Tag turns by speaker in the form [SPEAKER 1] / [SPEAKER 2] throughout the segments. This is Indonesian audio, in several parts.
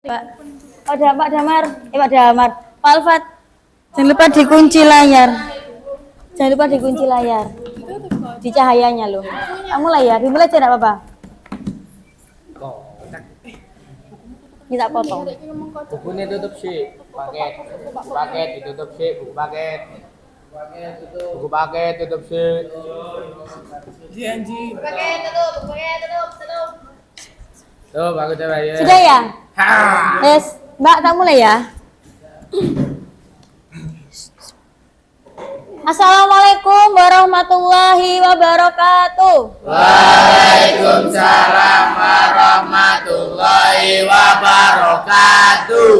[SPEAKER 1] Pak, Pak Damar, Pak Damar, Pak Alfat, jangan lupa dikunci layar. Jangan lupa dikunci layar. Di cahayanya loh. Kamu layar, dimulai aja enggak apa-apa. Kita potong.
[SPEAKER 2] Bukunya tutup sih, paket ditutup sih, buku paket tutup sih.
[SPEAKER 3] Buku paket tutup.
[SPEAKER 2] Tuh, aku coba ya.
[SPEAKER 1] Sudah ya? Yes, Mbak, tak mulai ya. Assalamualaikum warahmatullahi wabarakatuh.
[SPEAKER 2] Waalaikumsalam warahmatullahi wabarakatuh.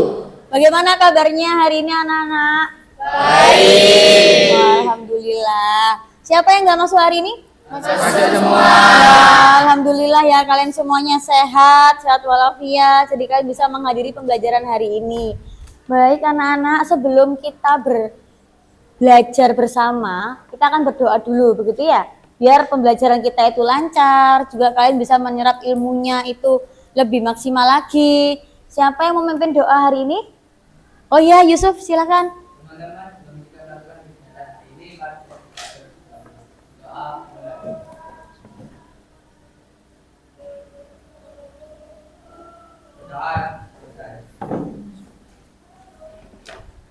[SPEAKER 1] Bagaimana kabarnya hari ini anak-anak?
[SPEAKER 2] Baik.
[SPEAKER 1] Alhamdulillah. Siapa yang nggak masuk hari ini?
[SPEAKER 2] Masuk semua.
[SPEAKER 1] Alhamdulillah ya, kalian semuanya sehat walafiat. Jadi kalian bisa menghadiri pembelajaran hari ini. Baik anak-anak, sebelum kita belajar bersama, kita akan berdoa dulu, begitu ya? Biar pembelajaran kita itu lancar, juga kalian bisa menyerap ilmunya itu lebih maksimal lagi. Siapa yang memimpin doa hari ini? Oh iya, Yusuf, silakan.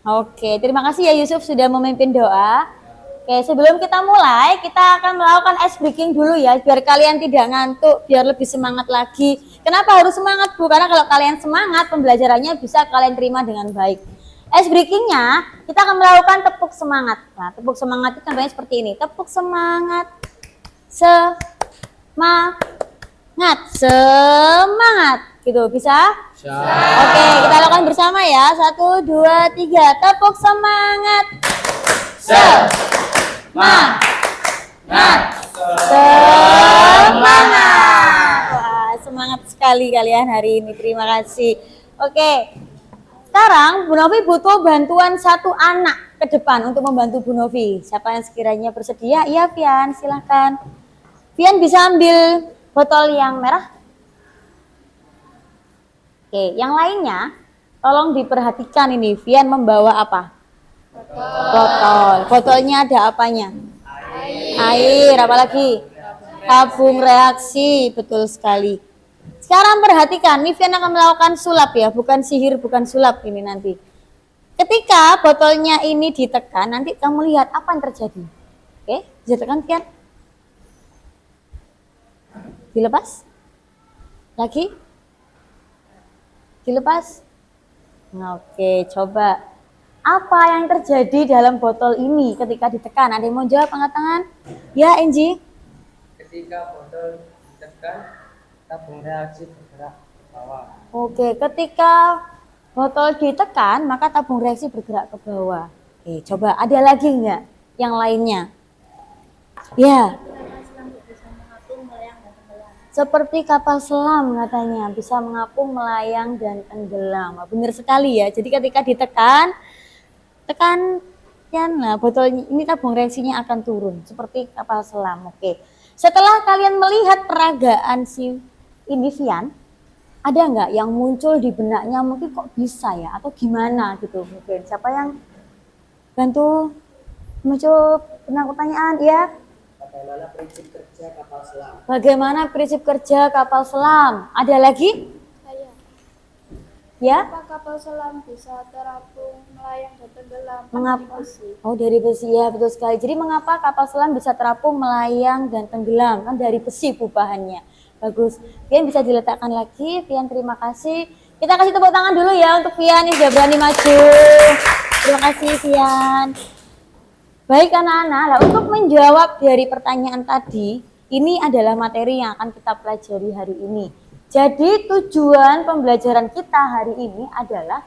[SPEAKER 1] Oke, terima kasih ya Yusuf sudah memimpin doa. Oke, sebelum kita mulai, kita akan melakukan ice breaking dulu ya, biar kalian tidak ngantuk, biar lebih semangat lagi. Kenapa harus semangat, Bu? Karena kalau kalian semangat, pembelajarannya bisa kalian terima dengan baik. Ice breakingnya, kita akan melakukan tepuk semangat. Nah, tepuk semangat itu contohnya seperti ini. Tepuk semangat, semangat. Gitu, bisa? Oke, kita lakukan bersama ya. 1, 2, 3. Tepuk semangat. Semangat. Wah, semangat sekali kalian hari ini. Terima kasih. Oke. Sekarang Bu Novi butuh bantuan satu anak ke depan untuk membantu Bu Novi. Siapa yang sekiranya bersedia? Iya, Vian, silakan. Vian bisa ambil botol yang merah. Oke, yang lainnya tolong diperhatikan ini. Vian membawa apa? Botol. Botolnya ada apanya? Air. Apalagi? Tabung reaksi. Betul sekali. Sekarang perhatikan, nih Vian akan melakukan sulap ya, bukan sihir, bukan sulap ini nanti. Ketika botolnya ini ditekan, nanti kamu lihat apa yang terjadi. Oke, bisa tekan Vian. Dilepas. Lagi. Dilepas. Nah, oke, coba. Apa yang terjadi dalam botol ini ketika ditekan? Ada yang mau jawab angkat tangan? Ya, Enji.
[SPEAKER 2] Ketika botol ditekan, tabung reaksi bergerak ke bawah.
[SPEAKER 1] Oke, ketika botol ditekan, maka tabung reaksi bergerak ke bawah. Oke, coba ada lagi nggak yang lainnya? Ya. Seperti kapal selam katanya, bisa mengapung, melayang, dan tenggelam. Benar sekali ya, jadi ketika tekan ya, nah botol ini tabung reaksinya akan turun, seperti kapal selam. Oke, setelah kalian melihat peragaan si ini Vian, ada nggak yang muncul di benaknya, mungkin kok bisa ya, atau gimana gitu mungkin. Siapa yang bantu muncul pertanyaan ya?
[SPEAKER 2] Bagaimana prinsip kerja kapal selam?
[SPEAKER 1] Bagaimana prinsip kerja kapal selam? Ada lagi?
[SPEAKER 3] Saya.
[SPEAKER 1] Ya?
[SPEAKER 3] Apa kapal selam bisa terapung, melayang, dan tenggelam?
[SPEAKER 1] Mengapa?
[SPEAKER 3] Dari besi.
[SPEAKER 1] Oh, dari besi ya, betul sekali. Jadi mengapa kapal selam bisa terapung, melayang, dan tenggelam? Kan dari besi Bu bahannya. Bagus. Vian bisa diletakkan lagi. Vian, terima kasih. Kita kasih tepuk tangan dulu ya untuk Vian yang sudah berani maju. Terima kasih Vian. Baik anak-anak, nah, untuk menjawab dari pertanyaan tadi, ini adalah materi yang akan kita pelajari hari ini. Jadi tujuan pembelajaran kita hari ini adalah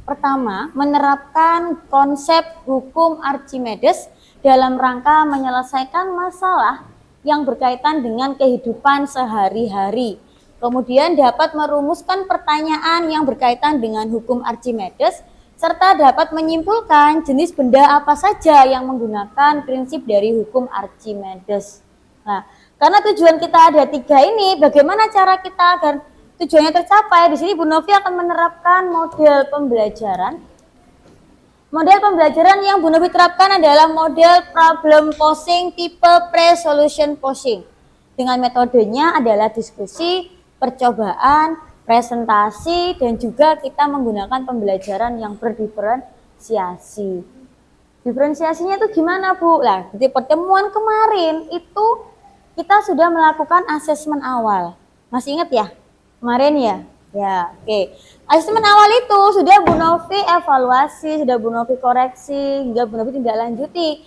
[SPEAKER 1] pertama, menerapkan konsep hukum Archimedes dalam rangka menyelesaikan masalah yang berkaitan dengan kehidupan sehari-hari. Kemudian dapat merumuskan pertanyaan yang berkaitan dengan hukum Archimedes, serta dapat menyimpulkan jenis benda apa saja yang menggunakan prinsip dari hukum Archimedes. Nah, karena tujuan kita ada 3 ini, bagaimana cara kita agar tujuannya tercapai. Di sini Bu Novi akan menerapkan model pembelajaran. Model pembelajaran yang Bu Novi terapkan adalah model problem posing tipe pre-solution posing. Dengan metodenya adalah diskusi, percobaan, presentasi, dan juga kita menggunakan pembelajaran yang berdiferensiasi. Diferensiasinya itu gimana Bu? Nah, di pertemuan kemarin itu kita sudah melakukan asesmen awal. Masih ingat ya? Kemarin ya? Ya, oke. Asesmen awal itu sudah Bu Novi evaluasi, sudah Bu Novi koreksi, hingga Bu Novi tidak lanjuti.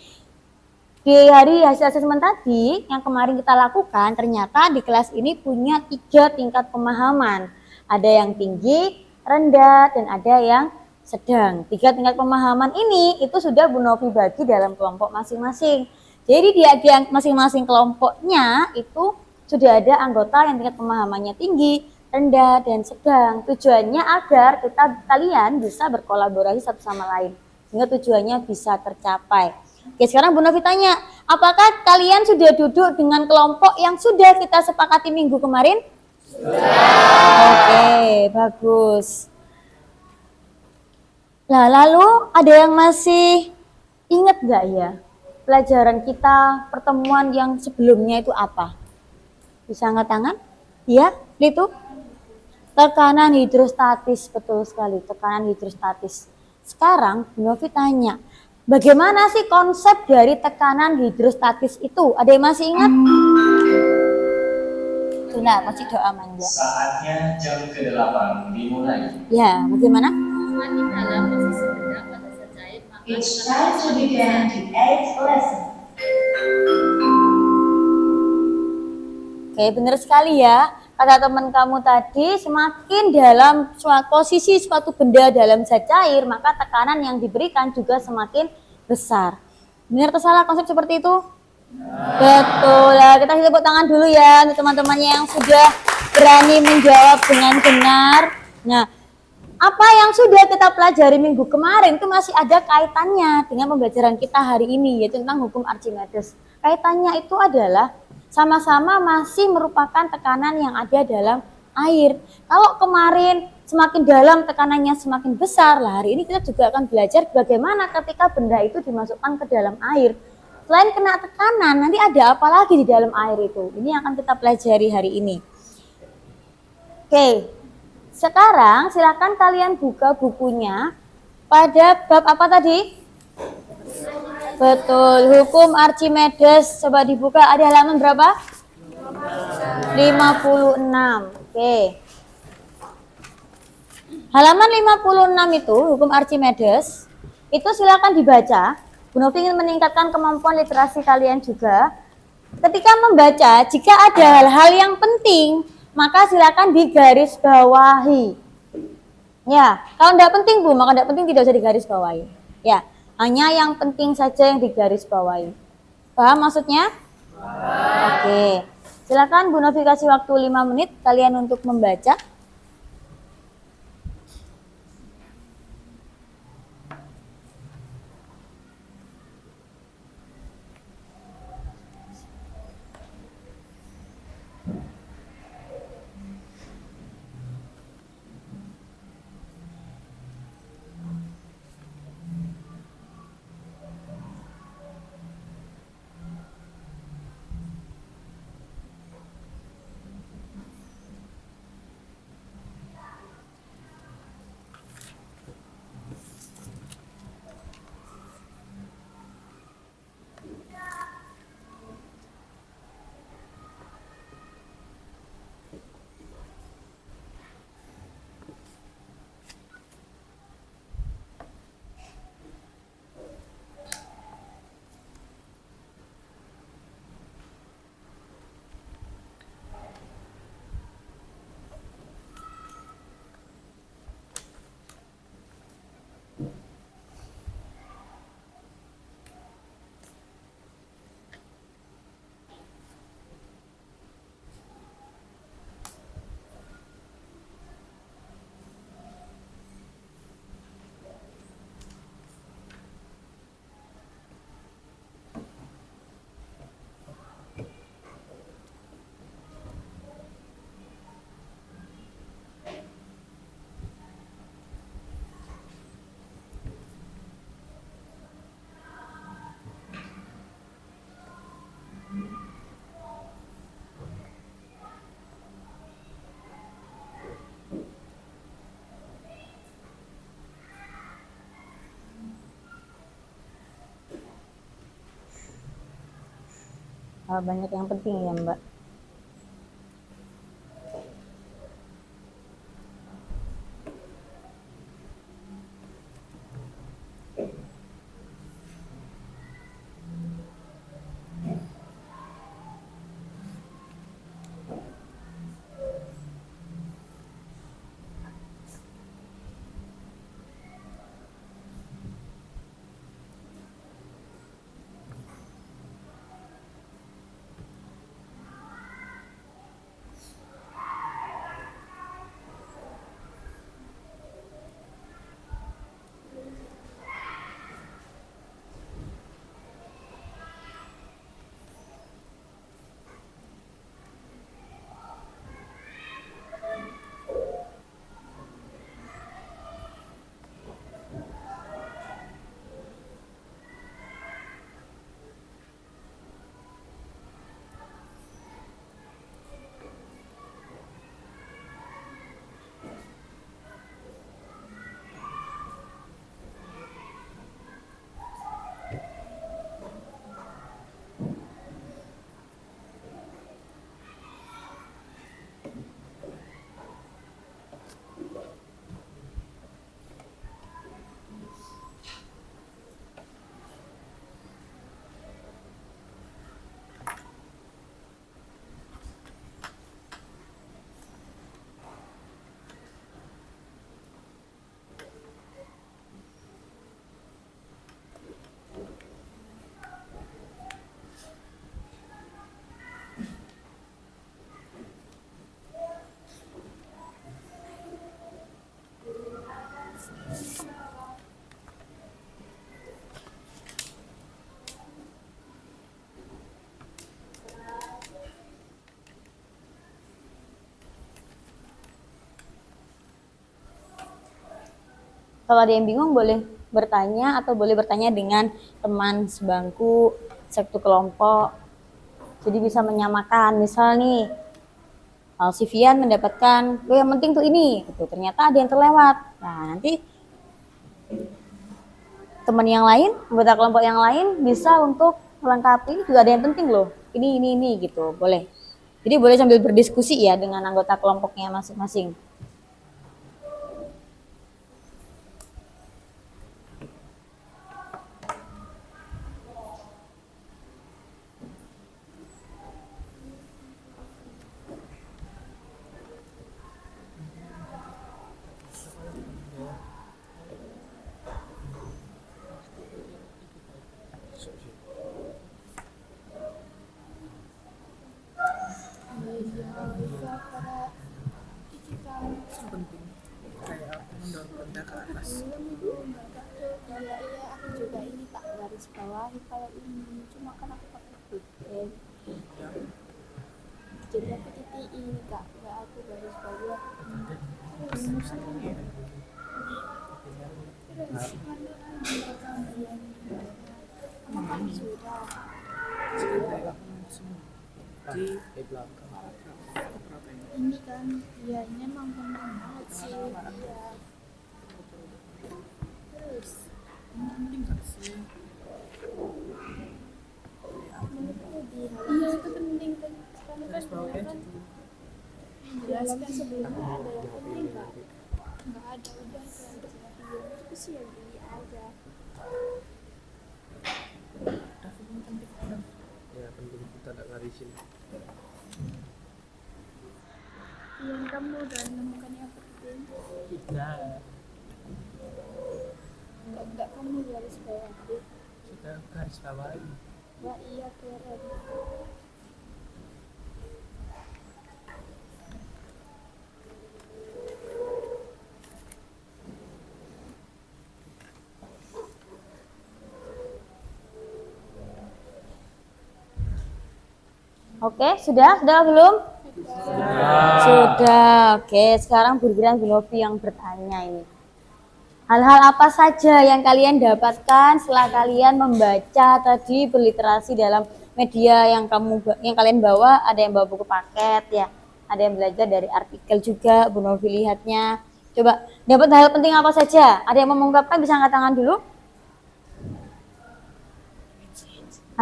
[SPEAKER 1] Di hari hasil asesmen tadi yang kemarin kita lakukan, ternyata di kelas ini punya 3 tingkat pemahaman. Ada yang tinggi, rendah, dan ada yang sedang. 3 tingkat pemahaman ini itu sudah Bu Novi bagi dalam kelompok masing-masing. Jadi di masing-masing kelompoknya itu sudah ada anggota yang tingkat pemahamannya tinggi, rendah, dan sedang. Tujuannya agar kalian bisa berkolaborasi satu sama lain, sehingga tujuannya bisa tercapai. Oke, sekarang Bu Novi tanya, apakah kalian sudah duduk dengan kelompok yang sudah kita sepakati minggu kemarin? Sudah. Oke, bagus. Nah, lalu ada yang masih ingat nggak ya pelajaran kita pertemuan yang sebelumnya itu apa? Bisa angkat tangan? Ya, itu tekanan hidrostatis, betul sekali, tekanan hidrostatis. Sekarang Bu Novi tanya, bagaimana sih konsep dari tekanan hidrostatis itu? Ada yang masih ingat? Sudah, masih doa manja.
[SPEAKER 4] Saatnya jam ke-8 dimulai.
[SPEAKER 1] Ya, bagaimana?
[SPEAKER 5] Semakin dalam posisi benda pada zat cair, maka
[SPEAKER 6] It's time to begin the 8th lesson.
[SPEAKER 1] Oke, benar sekali ya. Kata teman kamu tadi, semakin dalam posisi suatu benda dalam zat cair, maka tekanan yang diberikan juga semakin besar. Benar atau salah konsep seperti itu? Betul ya. Kita tepuk tangan dulu ya untuk teman-temannya yang sudah berani menjawab dengan benar. Nah, apa yang sudah kita pelajari minggu kemarin itu masih ada kaitannya dengan pembelajaran kita hari ini, yaitu tentang hukum Archimedes. Kaitannya itu adalah sama-sama masih merupakan tekanan yang ada dalam air. Kalau kemarin semakin dalam tekanannya semakin besar, lah hari ini kita juga akan belajar bagaimana ketika benda itu dimasukkan ke dalam air. Selain kena tekanan, nanti ada apa lagi di dalam air itu? Ini yang akan kita pelajari hari ini. Oke, sekarang silakan kalian buka bukunya pada bab apa tadi? Betul, hukum Archimedes. Coba dibuka, ada halaman berapa? 56. Oke. Halaman 56 itu, hukum Archimedes. Itu silakan dibaca. Bu Novi ingin meningkatkan kemampuan literasi kalian juga. Ketika membaca, jika ada hal-hal yang penting, maka silakan digaris bawahi. Ya, kalau tidak penting Bu, maka tidak penting tidak usah digaris bawahi. Ya, hanya yang penting saja yang digaris bawahi. Paham maksudnya? Oke. Silakan Bu Novi kasih waktu 5 menit kalian untuk membaca. banyak yang penting ya Mbak. Kalau ada yang bingung boleh bertanya atau boleh bertanya dengan teman sebangku, satu kelompok. Jadi bisa menyamakan. Misal nih, si Vian mendapatkan, yang penting tuh ini, gitu. Ternyata ada yang terlewat. Nah, nanti teman yang lain, anggota kelompok yang lain bisa untuk melengkapi, ini juga ada yang penting loh. Ini gitu, boleh. Jadi boleh sambil berdiskusi ya dengan anggota kelompoknya masing-masing.
[SPEAKER 3] Iya, aku juga ini tak garis bawahi kalau ini. Cuma kan aku pakai pulpen. Jadi aku titiin, nggak aku garis bawah. Makan sudah.
[SPEAKER 2] Di belakang.
[SPEAKER 3] Ini kan, ya ini emang penting banget sih. Iya. Terus, menurutku iya itu penting kan. Sekarang kan menjelaskan sebelumnya ada yang penting nggak ada udah kan itu sih yang ini aja.
[SPEAKER 2] Ya penting kita tak ngarisin.
[SPEAKER 3] Yang kamu udah menemukan yang penting
[SPEAKER 2] Tidak.
[SPEAKER 3] nggak kamu garis bawahi.
[SPEAKER 2] Sudah garis bawahi.
[SPEAKER 3] Wah iya keren.
[SPEAKER 1] Oke, sudah belum? Sudah. Oke, sekarang giliran Bu Novi yang bertanya ini. Hal-hal apa saja yang kalian dapatkan setelah kalian membaca tadi berliterasi dalam media yang kalian bawa? Ada yang bawa buku paket ya, ada yang belajar dari artikel juga. Bu Novi lihatnya. Coba dapat hal penting apa saja? Ada yang mau mengungkapkan, bisa angkat tangan dulu.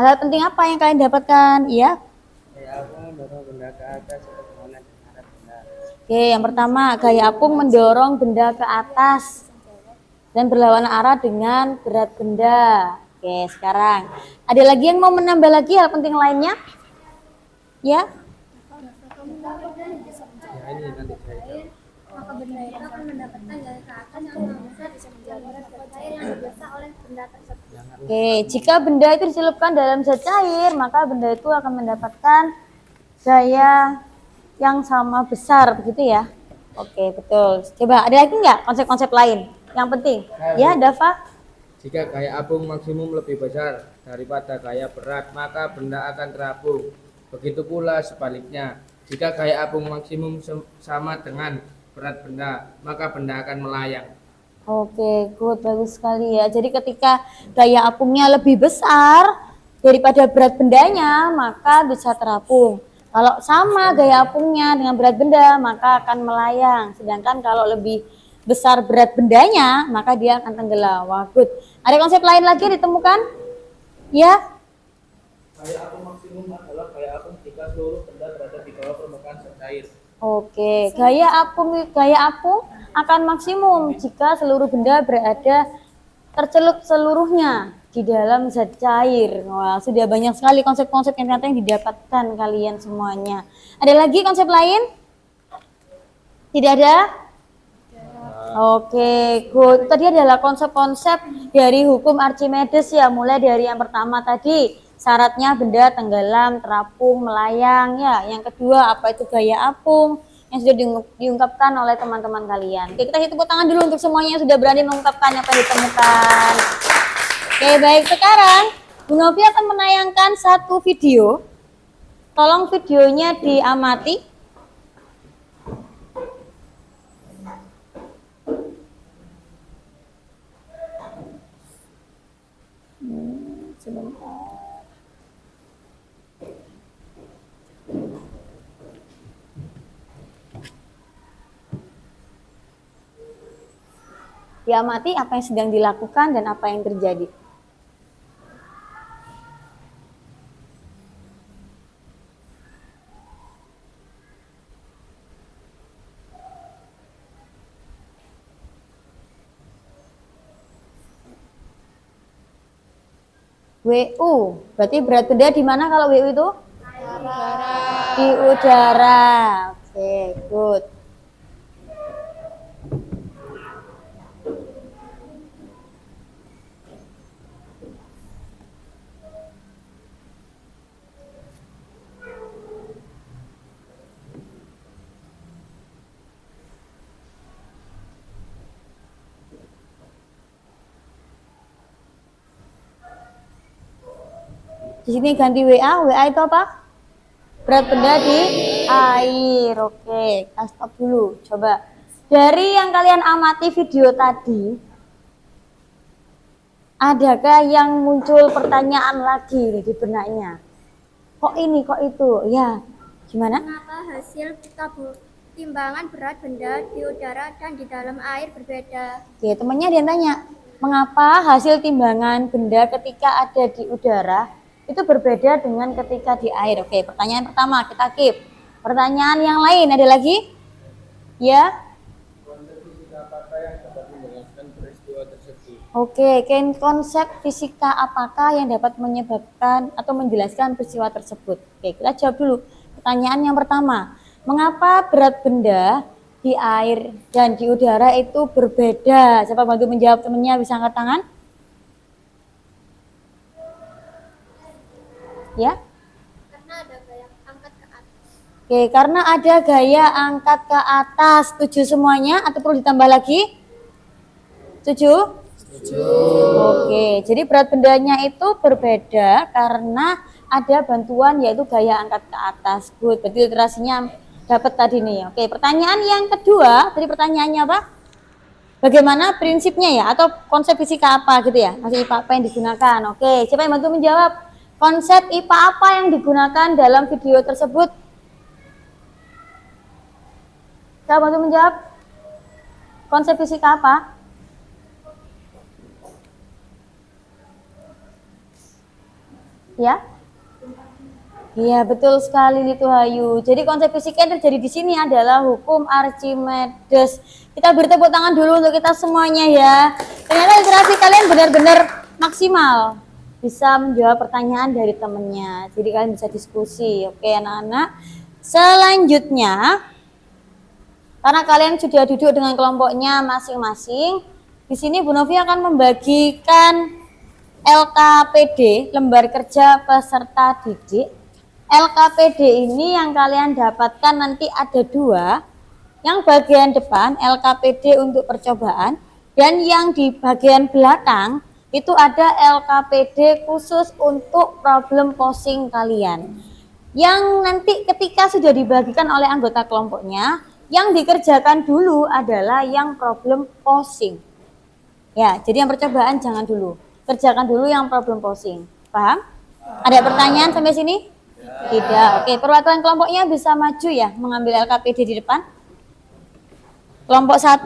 [SPEAKER 1] Hal penting apa yang kalian dapatkan? Ya.
[SPEAKER 2] Gaya apung mendorong benda ke atas atau berlawanan dengan arah benda.
[SPEAKER 1] Oke, yang pertama, gaya apung mendorong benda ke atas dan berlawanan arah dengan berat benda. Oke, sekarang ada lagi yang mau menambah lagi hal penting lainnya? Ya.
[SPEAKER 2] Ya ini nanti saya jawab.
[SPEAKER 3] Maka benda itu akan mendapatkan gaya ke atas yang lebih besar bisa menjadi berat cair yang dibiasa oleh benda tersebut.
[SPEAKER 1] Oke, jika benda itu dicelupkan dalam zat cair, maka benda itu akan mendapatkan gaya yang sama besar, begitu ya? Oke, betul. Coba ada lagi nggak konsep-konsep lain yang penting? Ya, Dava?
[SPEAKER 2] Jika gaya apung maksimum lebih besar daripada gaya berat, maka benda akan terapung. Begitu pula sebaliknya. Jika gaya apung maksimum sama dengan berat benda, maka benda akan melayang.
[SPEAKER 1] Oke, good, bagus sekali ya. Jadi ketika gaya apungnya lebih besar daripada berat bendanya, maka bisa terapung. Kalau sama gaya apungnya dengan berat benda, maka akan melayang. Sedangkan kalau lebih besar berat bendanya, maka dia akan tenggelam. Wah, good. Ada konsep lain lagi ditemukan? Ya?
[SPEAKER 2] Gaya apung maksimum adalah gaya apung jika seluruh benda berada di bawah permukaan zat cair.
[SPEAKER 1] Oke, gaya apung akan maksimum jika seluruh benda berada tercelup seluruhnya di dalam zat cair. Wah, sudah banyak sekali konsep-konsep yang ternyata yang didapatkan kalian semuanya. Ada lagi konsep lain? Tidak ada? Oke, good. Tadi adalah konsep-konsep dari hukum Archimedes ya, mulai dari yang pertama tadi syaratnya benda tenggelam, terapung, melayang ya. Yang kedua apa itu gaya apung yang sudah diungkapkan oleh teman-teman kalian. Oke, kita tepuk tangan dulu untuk semuanya yang sudah berani mengungkapkan apa yang ditemukan. Oke, baik, sekarang Bu Novi akan menayangkan satu video. Tolong videonya diamati. Sebentar. Diamati apa yang sedang dilakukan dan apa yang terjadi. WU, berarti berat benda di mana kalau WU itu? Di udara. Oke, good. Di sini ganti WA, WA itu apa? Berat benda di air. Oke, kita stop dulu. Coba dari yang kalian amati video tadi, adakah yang muncul pertanyaan lagi nih di benaknya? Kok ini, kok itu? Ya, gimana?
[SPEAKER 3] Mengapa hasil timbangan berat benda di udara dan di dalam air berbeda?
[SPEAKER 1] Oke, temannya dia tanya, mengapa hasil timbangan benda ketika ada di udara itu berbeda dengan ketika di air? Oke, pertanyaan pertama kita keep. Pertanyaan yang lain ada lagi? Ya?
[SPEAKER 2] Konsep fisika apakah yang dapat menjelaskan peristiwa tersebut?
[SPEAKER 1] Oke, konsep fisika apakah yang dapat menyebabkan atau menjelaskan peristiwa tersebut? Oke, kita jawab dulu. Pertanyaan yang pertama, mengapa berat benda di air dan di udara itu berbeda? Siapa bantu menjawab, temannya bisa angkat tangan? Ya?
[SPEAKER 3] Karena ada gaya angkat ke atas.
[SPEAKER 1] Oke, karena ada gaya angkat ke atas. Setuju semuanya atau perlu ditambah lagi? Setuju? Setuju. Oke, jadi berat bendanya itu berbeda karena ada bantuan yaitu gaya angkat ke atas. Good, berarti literasinya dapat tadi nih. Oke, pertanyaan yang kedua, tadi pertanyaannya apa? Bagaimana prinsipnya ya atau konsep fisika apa gitu ya? Masih IPA apa yang digunakan? Oke, siapa yang bantu menjawab? Konsep IPA apa yang digunakan dalam video tersebut? Siapa bantu menjawab? Konsep fisika apa? Ya? Iya, betul sekali itu Hayu. Jadi konsep fisika yang terjadi di sini adalah hukum Archimedes. Kita beri tepuk tangan dulu untuk kita semuanya ya. Ternyata literasi kalian benar-benar maksimal. Bisa menjawab pertanyaan dari temennya. Jadi kalian bisa diskusi. Oke anak-anak. Selanjutnya, karena kalian sudah duduk dengan kelompoknya masing-masing, di sini Bu Novi akan membagikan LKPD, lembar kerja peserta didik. LKPD ini yang kalian dapatkan nanti ada 2. Yang bagian depan LKPD untuk percobaan, dan yang di bagian belakang itu ada LKPD khusus untuk problem posing kalian. Yang nanti ketika sudah dibagikan oleh anggota kelompoknya, yang dikerjakan dulu adalah yang problem posing. Ya, jadi yang percobaan jangan dulu. Kerjakan dulu yang problem posing. Paham? Ada pertanyaan sampai sini? Tidak. Oke, perwakilan kelompoknya bisa maju ya, mengambil LKPD di depan. Kelompok 1,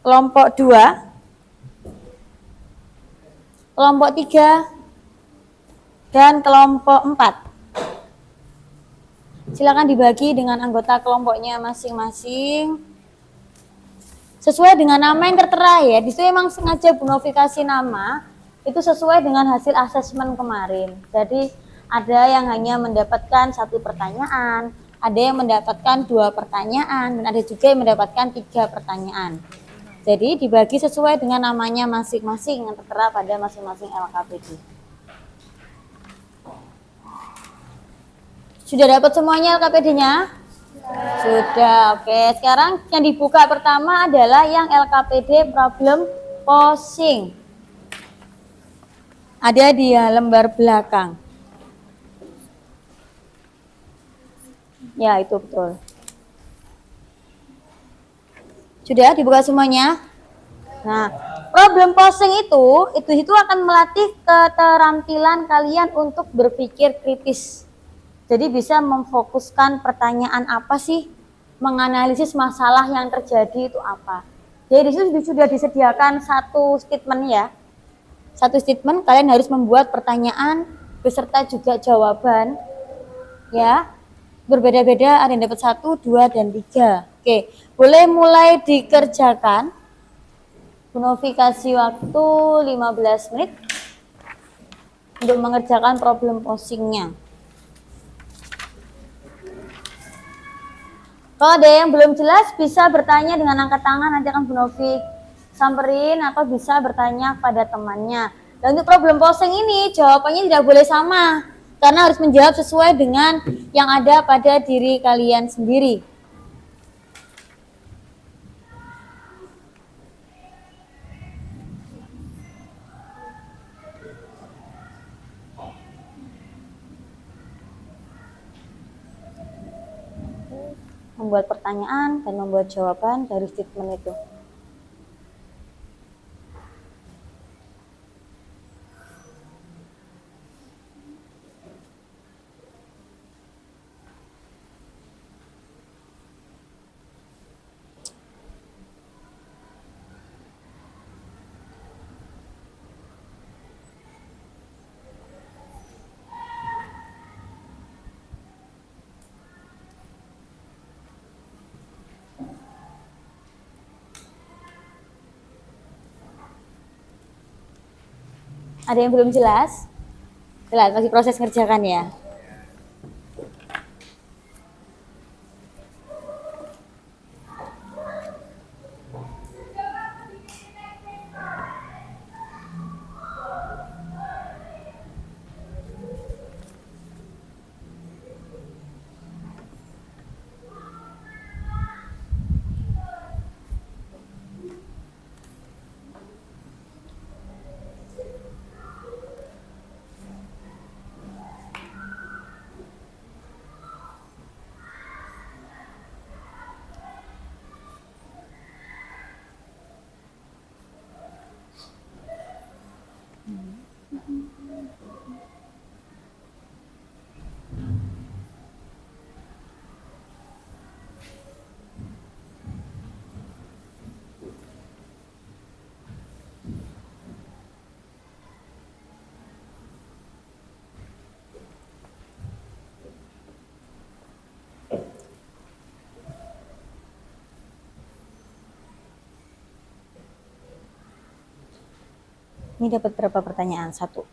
[SPEAKER 1] kelompok 2, kelompok 3, dan kelompok 4. Silakan dibagi dengan anggota kelompoknya masing-masing. Sesuai dengan nama yang tertera ya. Di situ memang sengaja Bu Novi kasih nama itu sesuai dengan hasil asesmen kemarin. Jadi ada yang hanya mendapatkan 1 pertanyaan, ada yang mendapatkan 2 pertanyaan, dan ada juga yang mendapatkan 3 pertanyaan. Jadi dibagi sesuai dengan namanya masing-masing yang tertera pada masing-masing LKPD. Sudah dapat semuanya LKPD-nya? Sudah. Oke, sekarang yang dibuka pertama adalah yang LKPD problem posing. Ada di lembar belakang. Ya, itu betul. Sudah dibuka semuanya? Nah, problem posing itu akan melatih keterampilan kalian untuk berpikir kritis. Jadi bisa memfokuskan pertanyaan apa sih, menganalisis masalah yang terjadi itu apa. Jadi di situ sudah disediakan 1 statement ya. 1 statement, kalian harus membuat pertanyaan beserta juga jawaban ya. Berbeda-beda, ada yang dapat 1, 2, dan 3. Oke, boleh mulai dikerjakan. Bu Novi kasih waktu 15 menit untuk mengerjakan problem posingnya. Kalau ada yang belum jelas bisa bertanya dengan angkat tangan, nanti akan Bu Novi samperin, atau bisa bertanya pada temannya. Dan untuk problem posing ini jawabannya tidak boleh sama, karena harus menjawab sesuai dengan yang ada pada diri kalian sendiri. Membuat pertanyaan dan membuat jawaban dari statement itu. Ada yang belum jelas? Jelas, masih proses kerjakan ya. Ini dapat berapa pertanyaan? 1.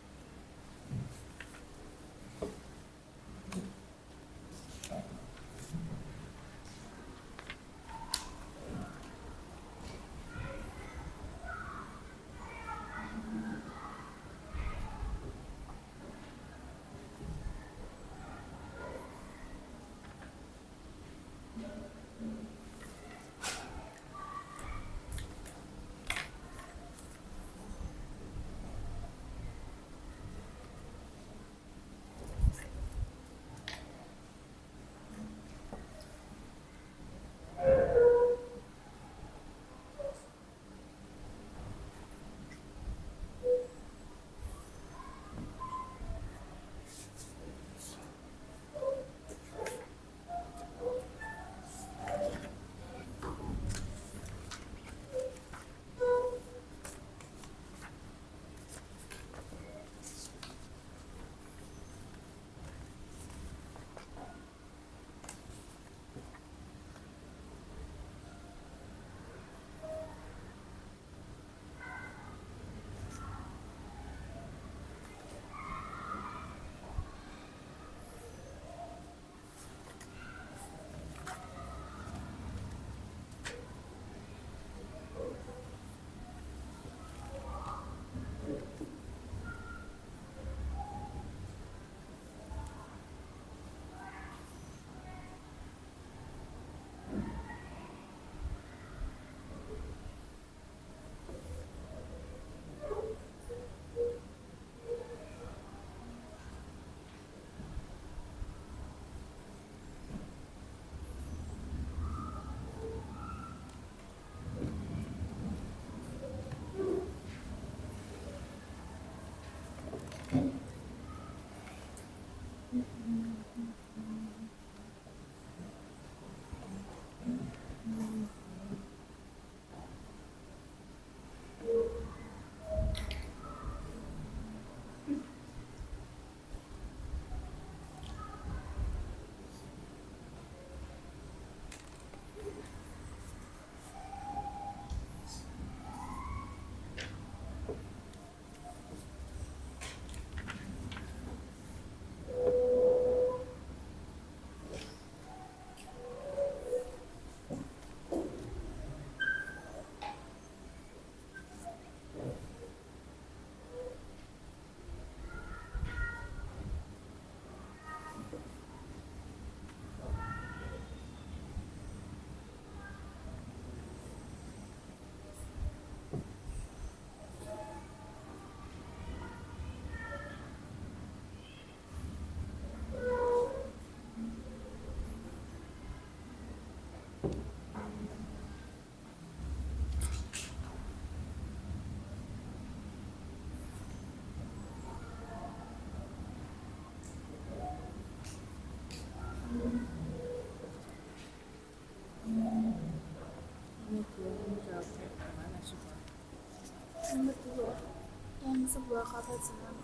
[SPEAKER 3] Nomor 2, yang sebuah kapal selam.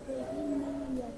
[SPEAKER 3] Kayak gini ya.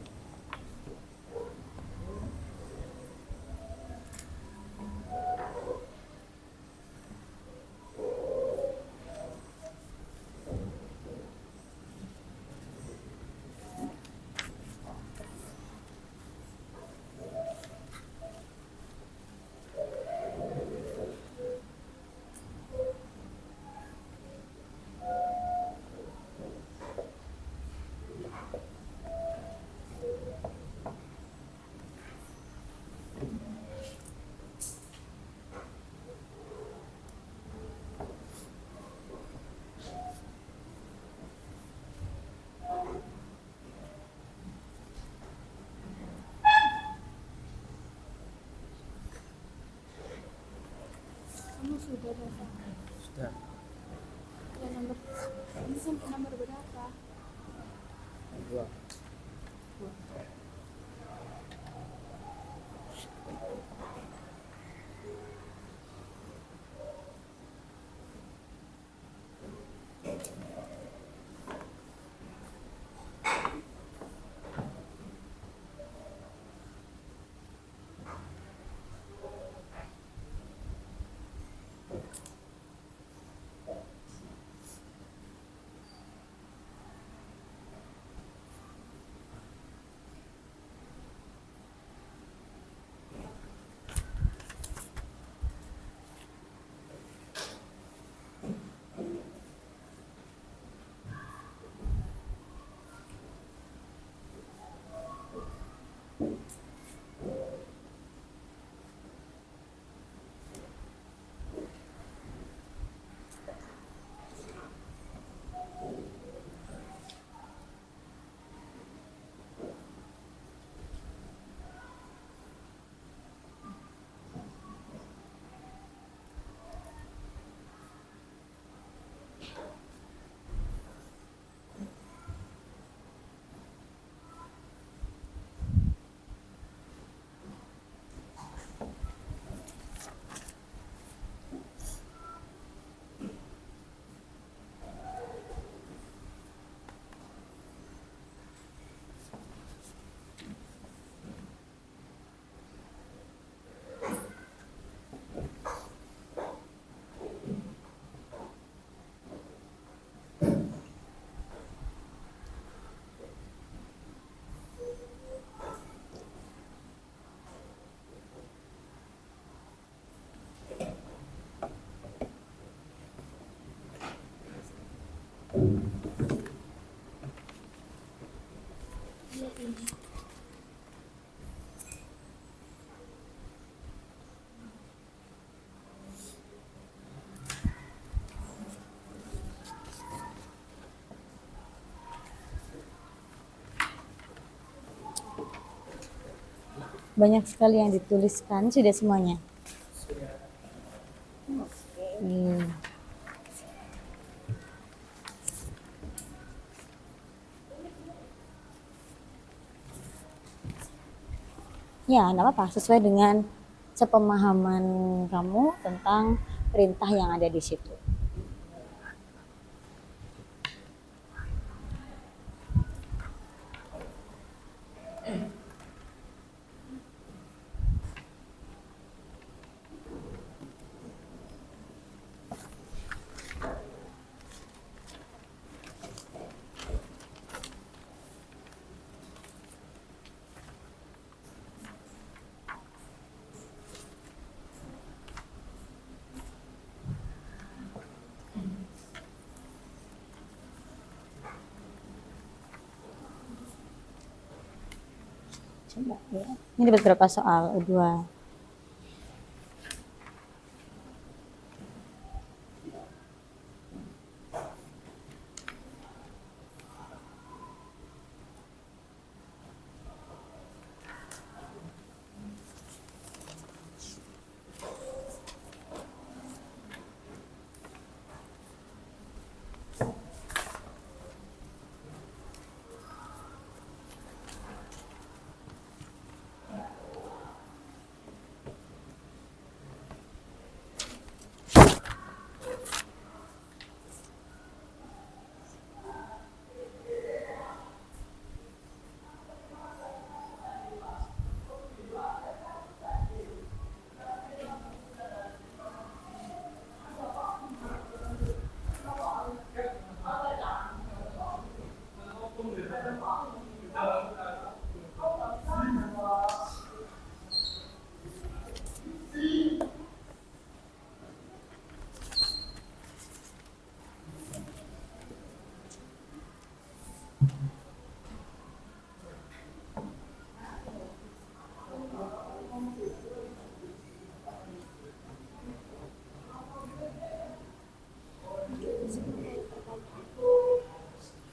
[SPEAKER 3] Kamu sudah datang.
[SPEAKER 2] Sudah.
[SPEAKER 3] Ya nomor ini sampai nomor berapa?
[SPEAKER 2] 2.
[SPEAKER 1] Banyak sekali yang dituliskan, sudah semuanya. Oke. Ya, enggak apa-apa, sesuai dengan sepemahaman kamu tentang perintah yang ada di situ. Coba ya. Ini dapat berapa soal? Dua.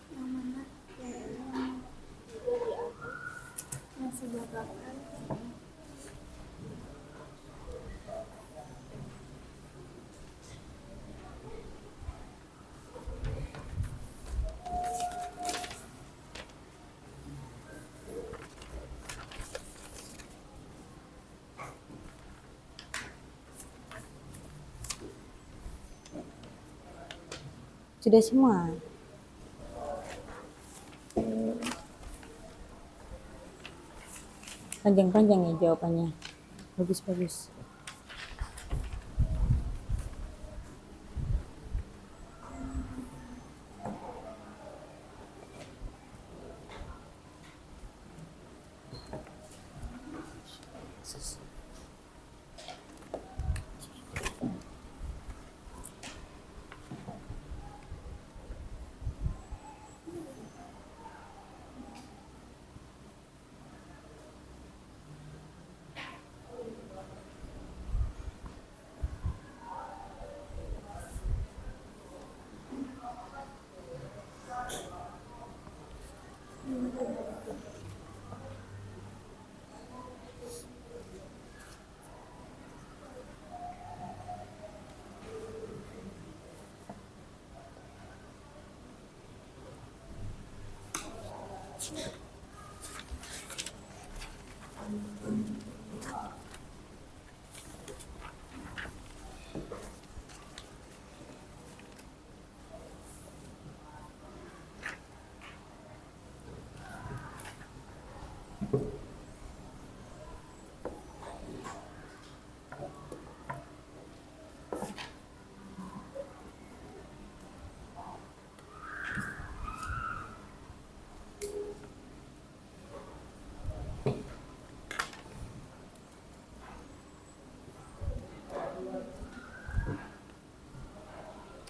[SPEAKER 3] Yang mana yang dari aku yang sebelah belakang.
[SPEAKER 1] Sudah semua. Panjang-panjang ya jawabannya. Bagus-bagus.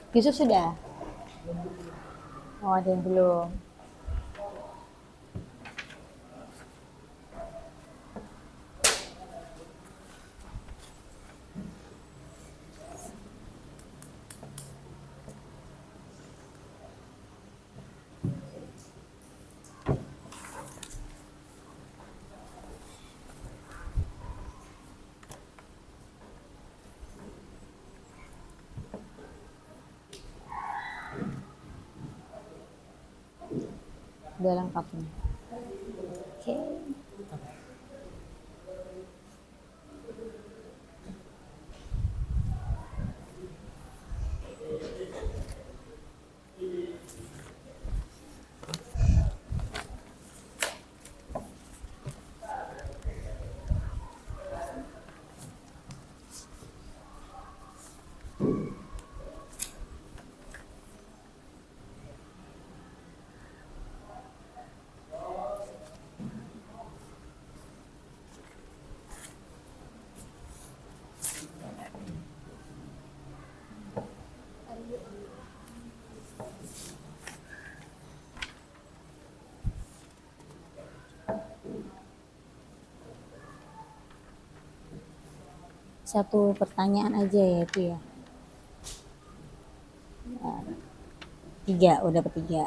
[SPEAKER 1] Yusuf sudah? Oh, ada yang belum. Udah lengkap nih. Oke. Satu pertanyaan aja ya itu ya. Nah, 3, udah dapat 3.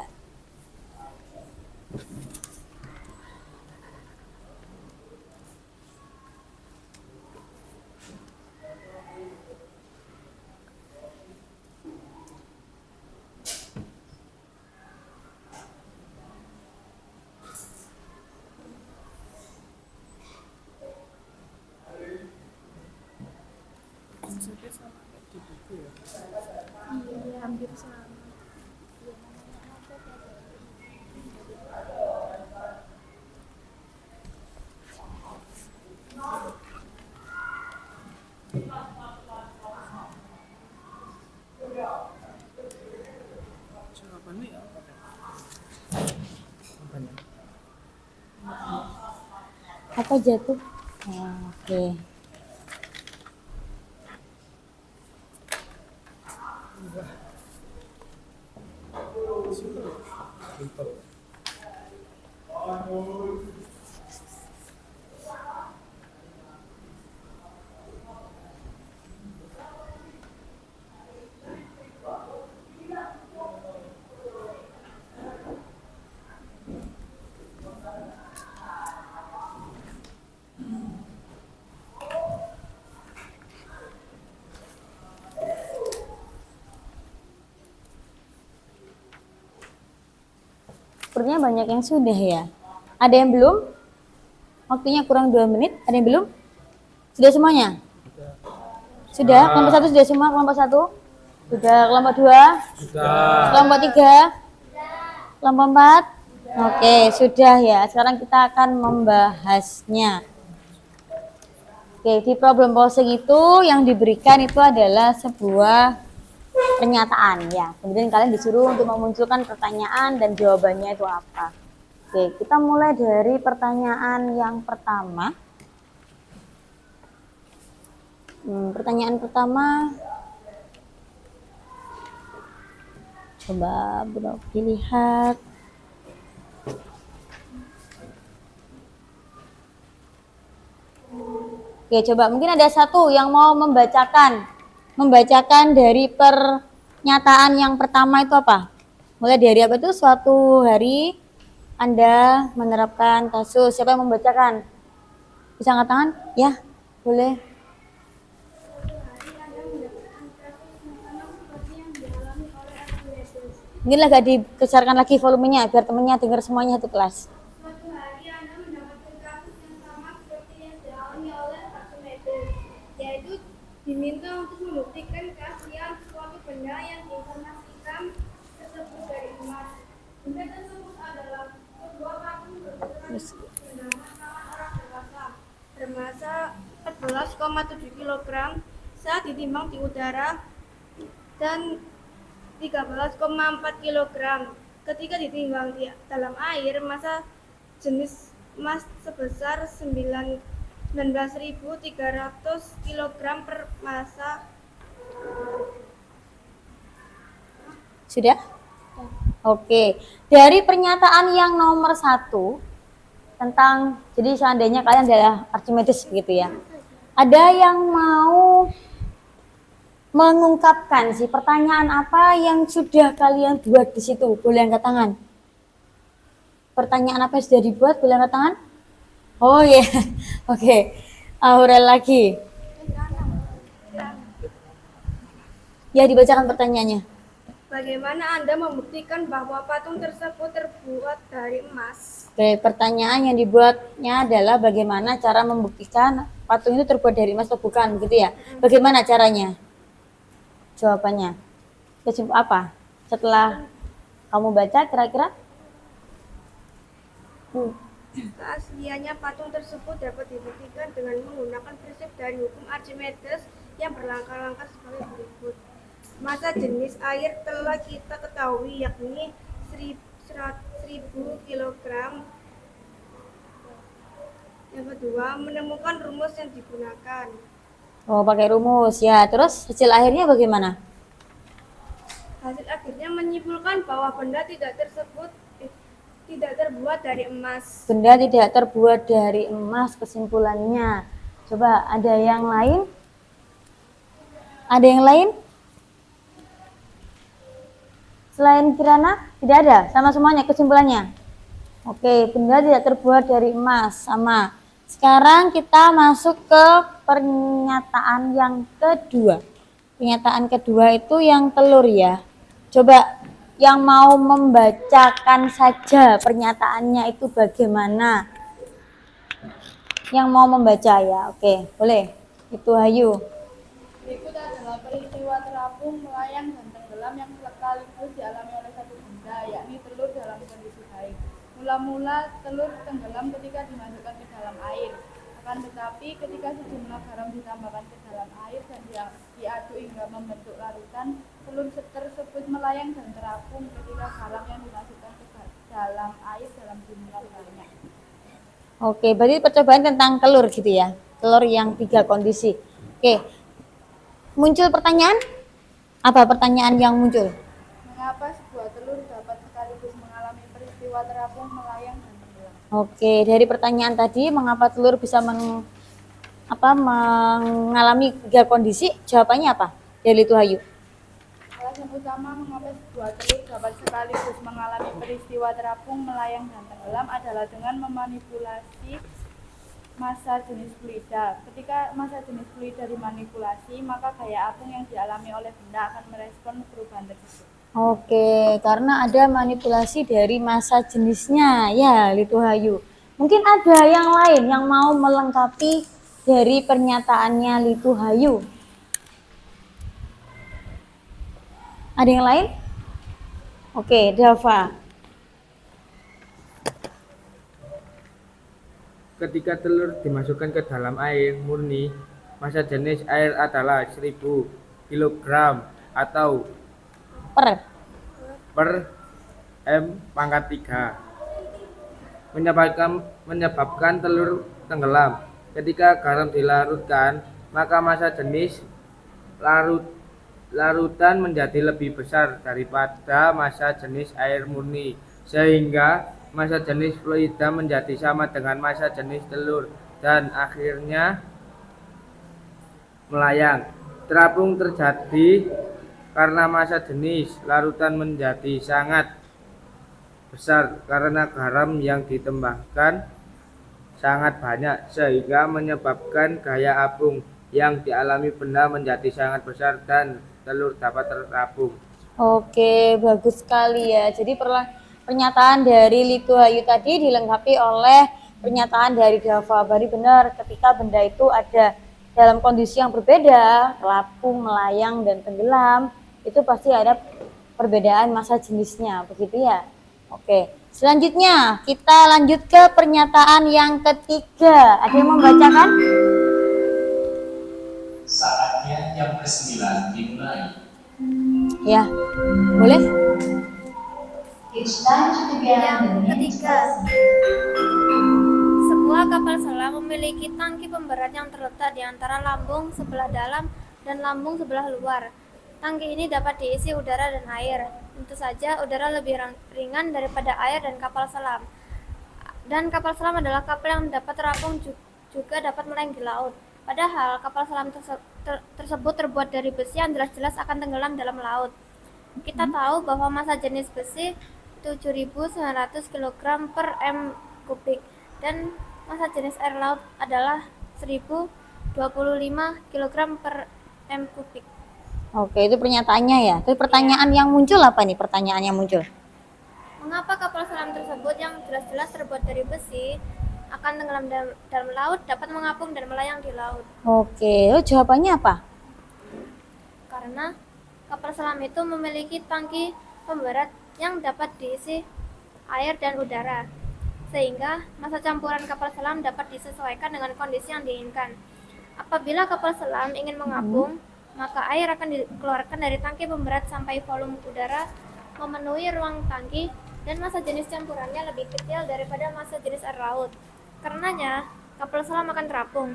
[SPEAKER 3] Iya, hampir sama.
[SPEAKER 1] Apa jatuh? Oh, oke. Sepertinya banyak yang sudah ya. Ada yang belum? Waktunya kurang 2 menit. Ada yang belum? Sudah semuanya? Sudah. Kelompok 1 sudah semua. Kelompok 1 sudah. Kelompok 2
[SPEAKER 2] Sudah.
[SPEAKER 1] kelompok 3 kelompok 4 oke sudah ya. Sekarang kita akan membahasnya. Oke, di problem posing itu yang diberikan itu adalah sebuah pernyataan ya. Kemudian kalian disuruh untuk memunculkan pertanyaan dan jawabannya itu apa. Oke, kita mulai dari pertanyaan yang pertama. Pertanyaan pertama, coba Bro dilihat. Oke, coba mungkin ada satu yang mau membacakan dari pernyataan yang pertama itu apa? Mulai dari apa itu? Suatu hari Anda menerapkan kasus. Siapa yang membacakan? Bisa angkat tangan? Ya, boleh. Mungkin agak dibesarkan lagi volumenya biar temennya dengar semuanya satu kelas.
[SPEAKER 3] Suatu hari Anda mendapatkan kasus yang sama seperti yang dialami oleh Archimedes, yaitu diminta untuk membuktikan keaslian suatu benda yang diinformasikan tersebut dari emas. Benda tersebut adalah sebuah patung berukuran bernama tangan orang dewasa, bermassa 14,7 kg saat ditimbang di udara dan 13,4 kg ketika ditimbang di dalam air. Massa jenis emas sebesar 19.300 kg per massa.
[SPEAKER 1] Sudah? Oke. Dari pernyataan yang nomor 1 tentang, jadi seandainya kalian adalah Archimedes begitu ya. Ada yang mau mengungkapkan sih pertanyaan apa yang sudah kalian buat di situ? Boleh angkat tangan. Pertanyaan apa yang sudah dibuat? Boleh angkat tangan? Oh ya, yeah. Oke. Aurel lagi. Ya, dibacakan pertanyaannya.
[SPEAKER 3] Bagaimana Anda membuktikan bahwa patung tersebut terbuat dari emas?
[SPEAKER 1] Oke, pertanyaan yang dibuatnya adalah bagaimana cara membuktikan patung itu terbuat dari emas atau bukan, gitu ya? Bagaimana caranya? Jawabannya. Kesimpulan apa? Setelah kamu baca kira-kira?
[SPEAKER 3] Keasliannya patung tersebut dapat dibuktikan dengan menggunakan prinsip dari hukum Archimedes yang berlangkah-langkah sebagai berikut. Massa jenis air telah kita ketahui yakni 1000 kg. Yang kedua, menemukan rumus yang digunakan.
[SPEAKER 1] Oh, pakai rumus ya. Terus hasil akhirnya bagaimana?
[SPEAKER 3] Hasil akhirnya menyimpulkan bahwa benda tidak terbuat dari emas.
[SPEAKER 1] Benda tidak terbuat dari emas, kesimpulannya. Coba ada yang lain? Ada yang lain? Selain Kirana, tidak ada? Sama semuanya kesimpulannya? Oke, benda tidak terbuat dari emas, sama. Sekarang kita masuk ke pernyataan yang kedua. Pernyataan kedua itu yang telur ya. Coba yang mau membacakan saja pernyataannya itu bagaimana? Yang mau membaca ya, oke, boleh. Itu Hayu.
[SPEAKER 7] Berikut adalah peristiwa terapung, melayang, dan tenggelam yang sekaligus dialami oleh satu benda, yakni telur dalam kondisi baik. Mula-mula telur tenggelam ketika dimasukkan ke dalam air. Akan tetapi ketika sejumlah garam ditambahkan ke dalam air dan diaduk hingga membentuk larutan, telur tersebut melayang dan terapung ketika garam yang dimasukkan ke dalam air dalam jumlah banyak.
[SPEAKER 1] Oke, berarti percobaan tentang telur gitu ya. Telur yang 3 kondisi. Oke. Muncul pertanyaan? Apa pertanyaan yang muncul?
[SPEAKER 7] Mengapa sebuah telur dapat sekaligus mengalami peristiwa terapung, melayang, dan tenggelam?
[SPEAKER 1] Oke, dari pertanyaan tadi mengapa telur bisa mengalami 3 kondisi? Jawabannya apa? Dari Tuhayu.
[SPEAKER 7] Alasan utama mengapa sebuah telur dapat sekaligus mengalami peristiwa terapung, melayang, dan tenggelam adalah dengan memanipulasi massa jenis fluida. Ketika massa jenis fluida dimanipulasi, maka gaya apung yang dialami oleh benda akan merespon perubahan tersebut.
[SPEAKER 1] Oke, karena ada manipulasi dari massa jenisnya ya, Litu Hayu. Mungkin ada yang lain yang mau melengkapi dari pernyataannya Litu Hayu. Ada yang lain? Oke, Dava.
[SPEAKER 2] Ketika telur dimasukkan ke dalam air murni, massa jenis air adalah 1000 kg atau per M⁻³ menyebabkan telur tenggelam. Ketika garam dilarutkan, maka massa jenis larutan menjadi lebih besar daripada massa jenis air murni, sehingga massa jenis fluida menjadi sama dengan massa jenis telur dan akhirnya melayang. Terapung terjadi karena massa jenis larutan menjadi sangat besar karena garam yang ditambahkan sangat banyak, sehingga menyebabkan gaya apung yang dialami benda menjadi sangat besar dan telur dapat terapung.
[SPEAKER 1] Oke, bagus sekali ya. Jadi pernyataan dari Litu Hayu tadi dilengkapi oleh pernyataan dari Dava. Berarti benar ketika benda itu ada dalam kondisi yang berbeda, terapung, melayang, dan tenggelam, itu pasti ada perbedaan massa jenisnya, begitu ya? Oke, selanjutnya kita lanjut ke pernyataan yang ketiga. Ada yang membacakan?
[SPEAKER 4] Saatnya jam ke-9 dimulai.
[SPEAKER 1] Ya, boleh?
[SPEAKER 6] It's time to begin the
[SPEAKER 3] Yang
[SPEAKER 6] next
[SPEAKER 3] ketiga,
[SPEAKER 6] lesson.
[SPEAKER 3] sebuah kapal selam memiliki tangki pemberat yang terletak di antara lambung sebelah dalam dan lambung sebelah luar. Tangki ini dapat diisi udara dan air. Tentu saja udara lebih ringan daripada air dan kapal selam. Dan kapal selam adalah kapal yang dapat terapung juga dapat melayang di laut. Padahal kapal selam tersebut terbuat dari besi yang jelas-jelas akan tenggelam dalam laut. Kita tahu bahwa massa jenis besi 7.900 kg per m3 dan massa jenis air laut adalah 1.025 kg per m3.
[SPEAKER 1] Oke, itu pernyataannya ya. Tapi pertanyaan yang muncul apa nih? Pertanyaan yang muncul.
[SPEAKER 3] Mengapa kapal selam tersebut yang jelas-jelas terbuat dari besi akan tenggelam dalam laut dapat mengapung dan melayang di laut?
[SPEAKER 1] Oke, lalu jawabannya apa?
[SPEAKER 3] Karena kapal selam itu memiliki tangki pemberat yang dapat diisi air dan udara, sehingga massa campuran kapal selam dapat disesuaikan dengan kondisi yang diinginkan. Apabila kapal selam ingin mengapung, maka air akan dikeluarkan dari tangki pemberat sampai volume udara memenuhi ruang tangki dan massa jenis campurannya lebih kecil daripada massa jenis air laut. Karenanya, kapal selam akan terapung.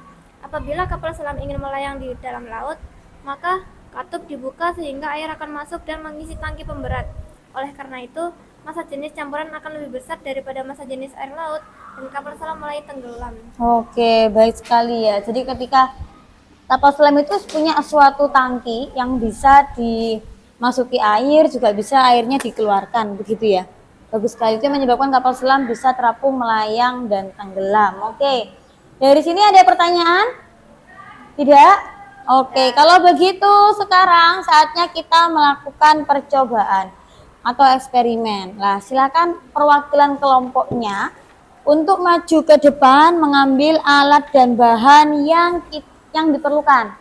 [SPEAKER 3] Apabila kapal selam ingin melayang di dalam laut, maka katup dibuka sehingga air akan masuk dan mengisi tangki pemberat. Oleh karena itu, massa jenis campuran akan lebih besar daripada massa jenis air laut dan kapal selam mulai tenggelam.
[SPEAKER 1] Oke, baik sekali ya. Jadi ketika kapal selam itu punya suatu tangki yang bisa dimasuki air, juga bisa airnya dikeluarkan, begitu ya. Bagus sekali, itu yang menyebabkan kapal selam bisa terapung, melayang, dan tenggelam. Oke, dari sini ada pertanyaan? Tidak? Oke, kalau begitu sekarang saatnya kita melakukan percobaan atau eksperimen. Nah, silakan perwakilan kelompoknya untuk maju ke depan mengambil alat dan bahan yang diperlukan.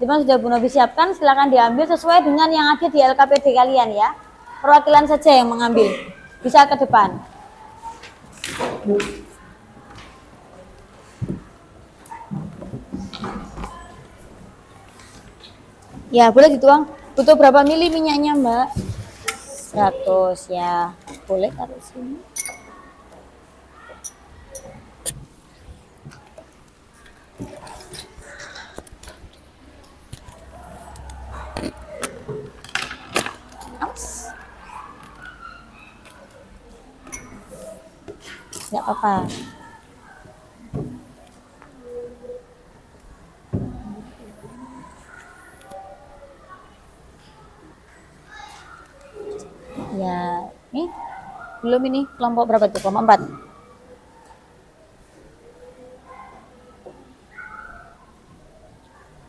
[SPEAKER 1] Dimana sudah Bu Novi siapkan, silakan diambil sesuai dengan yang ada di LKPD kalian ya. Perwakilan saja yang mengambil, bisa ke depan. Ya, boleh dituang. Butuh berapa mili minyaknya, Mbak? 100 ya. Boleh taruh sini. Nggak apa-apa. Ya, nih belum ini kelompok berapa tuh? Kelompok 4.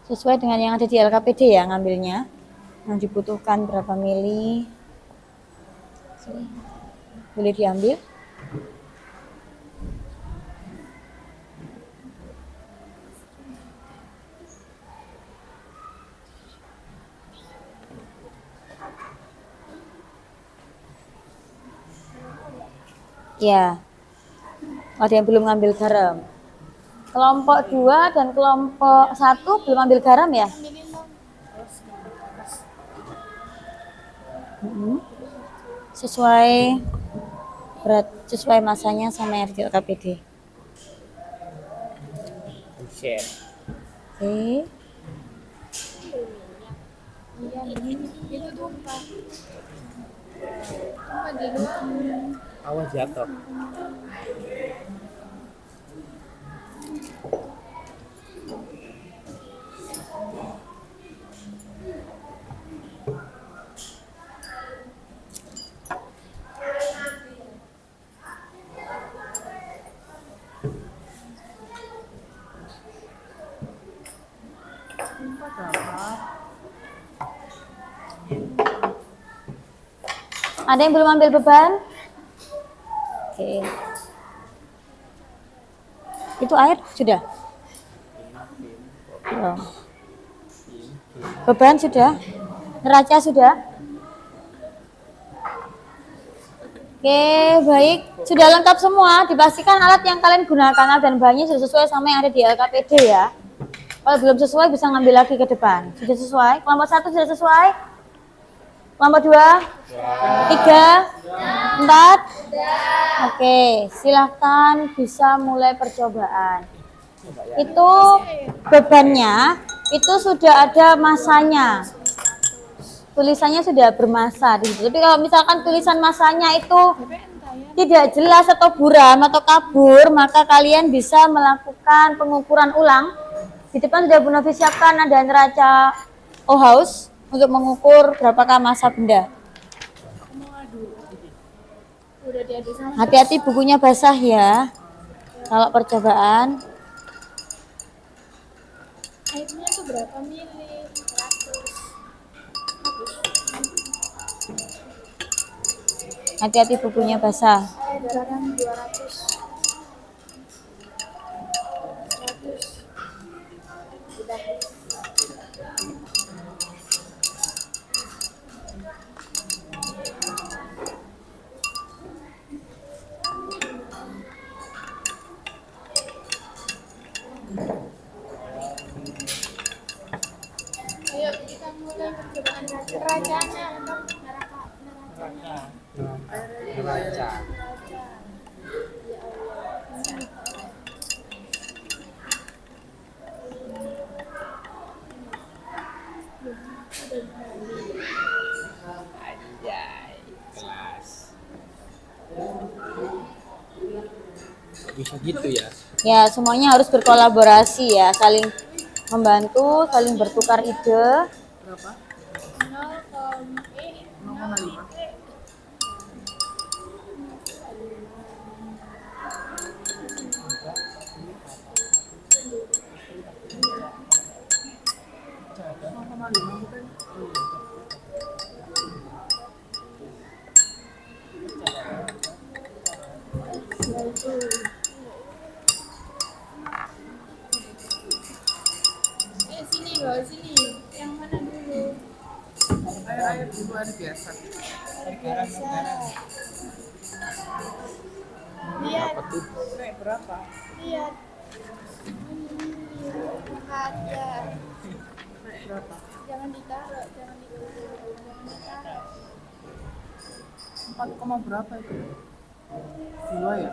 [SPEAKER 1] Sesuai dengan yang ada di LKPD ya ngambilnya. Yang dibutuhkan berapa mili? Boleh diambil. Ya, ada yang belum ngambil garam. Kelompok 2 dan kelompok 1 belum ambil garam ya? Sesuai berat, sesuai masanya sama yang di LKPD. Oke.
[SPEAKER 2] Awas jatuh.
[SPEAKER 1] Ada yang belum ambil beban? Oke. Itu air sudah? Belum. Beban sudah? Neraca sudah? Oke, baik. Sudah lengkap semua. Dipastikan alat yang kalian gunakan alat dan bahannya sudah sesuai sama yang ada di LKPD ya. Kalau belum sesuai bisa ngambil lagi ke depan. Sudah sesuai? Kelompok 1 sudah sesuai? Kelompok 2? 3? 4? Oke, silahkan bisa mulai percobaan. Itu bebannya, itu sudah ada masanya. Tulisannya sudah bermasa di situ. Tapi kalau misalkan tulisan masanya itu tidak jelas atau buram atau kabur, maka kalian bisa melakukan pengukuran ulang. Di depan sudah Bu Novi siapkan ada neraca Ohaus untuk mengukur berapakah massa benda. Hati-hati bukunya basah ya. Kalau percobaan.
[SPEAKER 7] Airnya itu berapa mili? 100.
[SPEAKER 1] Hati-hati bukunya basah.
[SPEAKER 3] Air garam 200. 100. Udah.
[SPEAKER 7] Ayo kita mulai percobaan neracanya.
[SPEAKER 2] Neraca. Anjay, kelas. Bisa gitu ya?
[SPEAKER 1] Ya, semuanya harus berkolaborasi ya, saling membantu, saling bertukar ide.
[SPEAKER 2] Berapa?
[SPEAKER 7] 0,5.
[SPEAKER 2] 0,5.
[SPEAKER 7] Sini loh, sini. Yang mana dulu?
[SPEAKER 2] Air dulu, air biasa.
[SPEAKER 7] Lihat,
[SPEAKER 2] Apa tuh? Berapa?
[SPEAKER 7] lihat. Ada.
[SPEAKER 2] Berapa?
[SPEAKER 7] Jangan ditaruh, jangan ditaruh, jangan ditaruh.
[SPEAKER 2] 4, berapa itu? 2 ya?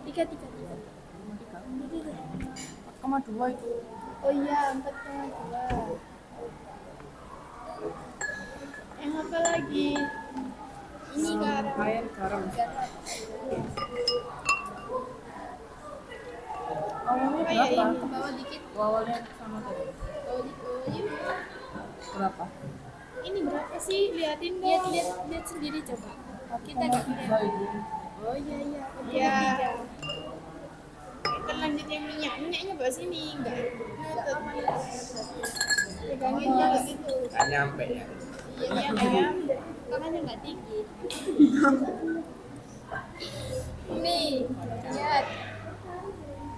[SPEAKER 7] Tiga, tiga, tiga.
[SPEAKER 2] 4,2 itu.
[SPEAKER 7] Oh iya, 4,2. Yang apa lagi? Ini garam.
[SPEAKER 2] Air garam. Awalnya
[SPEAKER 7] Kayak
[SPEAKER 2] berapa?
[SPEAKER 7] ini, bawa dikit.
[SPEAKER 2] Awalnya sama tadi.
[SPEAKER 7] Bawa dikit.
[SPEAKER 2] Berapa?
[SPEAKER 7] Ini berapa sih? Liatin dong. Lihat, lihat, lihat sendiri coba. Kita nggak lihat.
[SPEAKER 2] 3 itu.
[SPEAKER 7] Oh iya iya. Iya. Kita lanjut yang minyak. Minyaknya bawa sini, enggak? Pegangin jangan gitu.
[SPEAKER 2] Nggak nyampe ya.
[SPEAKER 7] Iya iya. Tangannya nggak tinggi. Nih, lihat.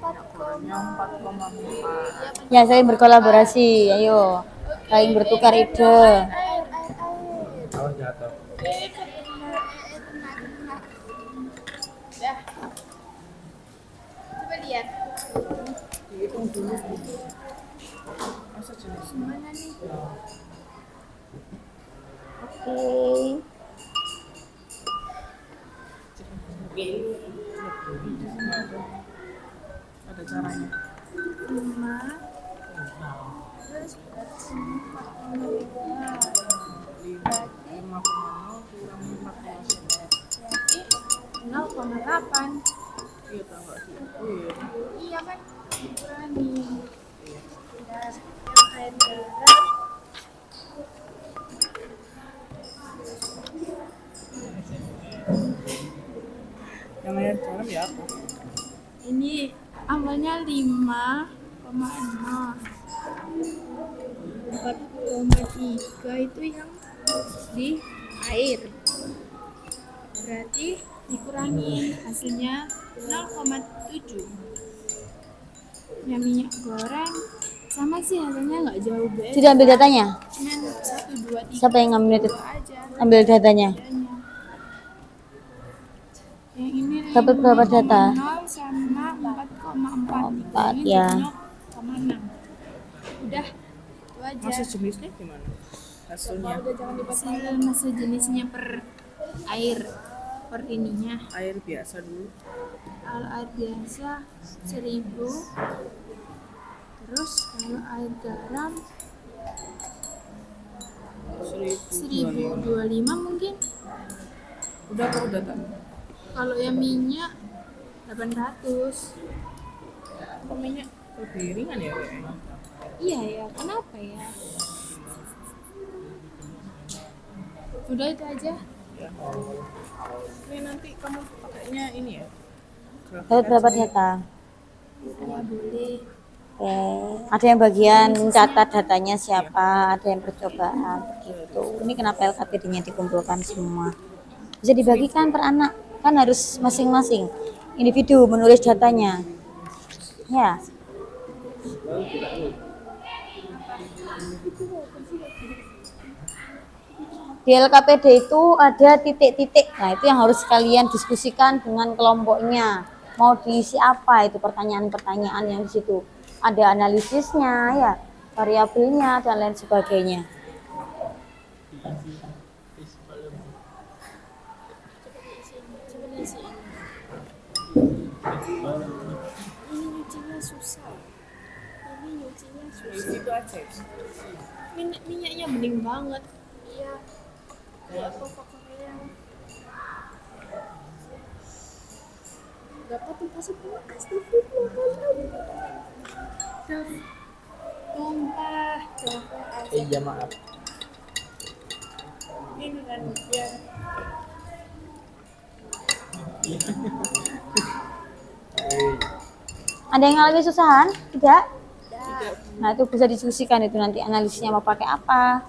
[SPEAKER 7] 4,4.
[SPEAKER 2] Yang 4,4.
[SPEAKER 1] Ya, saling berkolaborasi. Ayo, saling bertukar ide.
[SPEAKER 7] Air, air, air.
[SPEAKER 2] Awas jatuh.
[SPEAKER 7] Dah. Coba lihat.
[SPEAKER 2] Dihitung dulu. Masa jenis
[SPEAKER 7] Mana nih?
[SPEAKER 1] Oke.
[SPEAKER 2] ada caranya.
[SPEAKER 7] 5. Terus
[SPEAKER 2] 5,0 kurang 4,9.
[SPEAKER 7] berarti 0,8.
[SPEAKER 2] Iya, tahu nggak sih? Oh iya.
[SPEAKER 7] Iya kan? Dikurangi. Udah, yang air garam.
[SPEAKER 2] Yang air garam ya apa?
[SPEAKER 7] Ini awalnya 5,0. 4,3 itu yang di air. Berarti dikurangi hasilnya 0,7. Yang minyak goreng sama sih hasilnya nggak jauh beda.
[SPEAKER 1] Sudah ambil datanya?
[SPEAKER 7] Cuman 1, 2, 3
[SPEAKER 1] Siapa yang ngambil itu?
[SPEAKER 7] aja.
[SPEAKER 1] Ambil datanya.
[SPEAKER 7] Bedanya. Yang ini
[SPEAKER 1] Dapat berapa data?
[SPEAKER 7] 5,0 sama 4,4.
[SPEAKER 1] 4
[SPEAKER 7] Ini
[SPEAKER 1] ya.
[SPEAKER 7] 0,6. Udah, itu aja.
[SPEAKER 2] Masa jenisnya gimana? Hasilnya
[SPEAKER 7] Hasil masa jenisnya per air, per ininya.
[SPEAKER 2] air biasa dulu.
[SPEAKER 7] Kalau air biasa 1000. Terus kalau air garam
[SPEAKER 2] 1025.
[SPEAKER 7] 1025 mungkin.
[SPEAKER 2] Udah kok udah tak?
[SPEAKER 7] Kalau yang minyak 800.
[SPEAKER 2] Kok minyak lebih ringan ya kayaknya?
[SPEAKER 7] Iya ya, kenapa ya? Udah itu aja.
[SPEAKER 2] Ya. Ini nanti kamu pakainya ini ya?
[SPEAKER 1] Dapat berapa data?
[SPEAKER 7] Ya boleh.
[SPEAKER 1] Oke. Ada yang bagian mencatat datanya siapa, ada yang percobaan begitu. Ini kenapa LKPD-nya dikumpulkan semua? Bisa dibagikan per anak, kan harus masing-masing individu menulis datanya. Ya. Di LKPD itu ada titik-titik. Nah, itu yang harus kalian diskusikan dengan kelompoknya. Mau diisi apa itu pertanyaan-pertanyaan yang di situ. Ada analisisnya ya, variabelnya dan lain sebagainya.
[SPEAKER 6] Ini nyucinya susah. Ini nyucinya susah. Itu aja. Minyaknya bening banget. Iya. Kayak pokoknya. Dapat tumpah semua. Astagfirullahaladzim. Tumpah.
[SPEAKER 2] Iya maaf.
[SPEAKER 6] Ini kan biar.
[SPEAKER 1] Ada yang ngalami susahan? Tidak? Nah, itu bisa diskusikan itu nanti analisisnya mau pakai apa.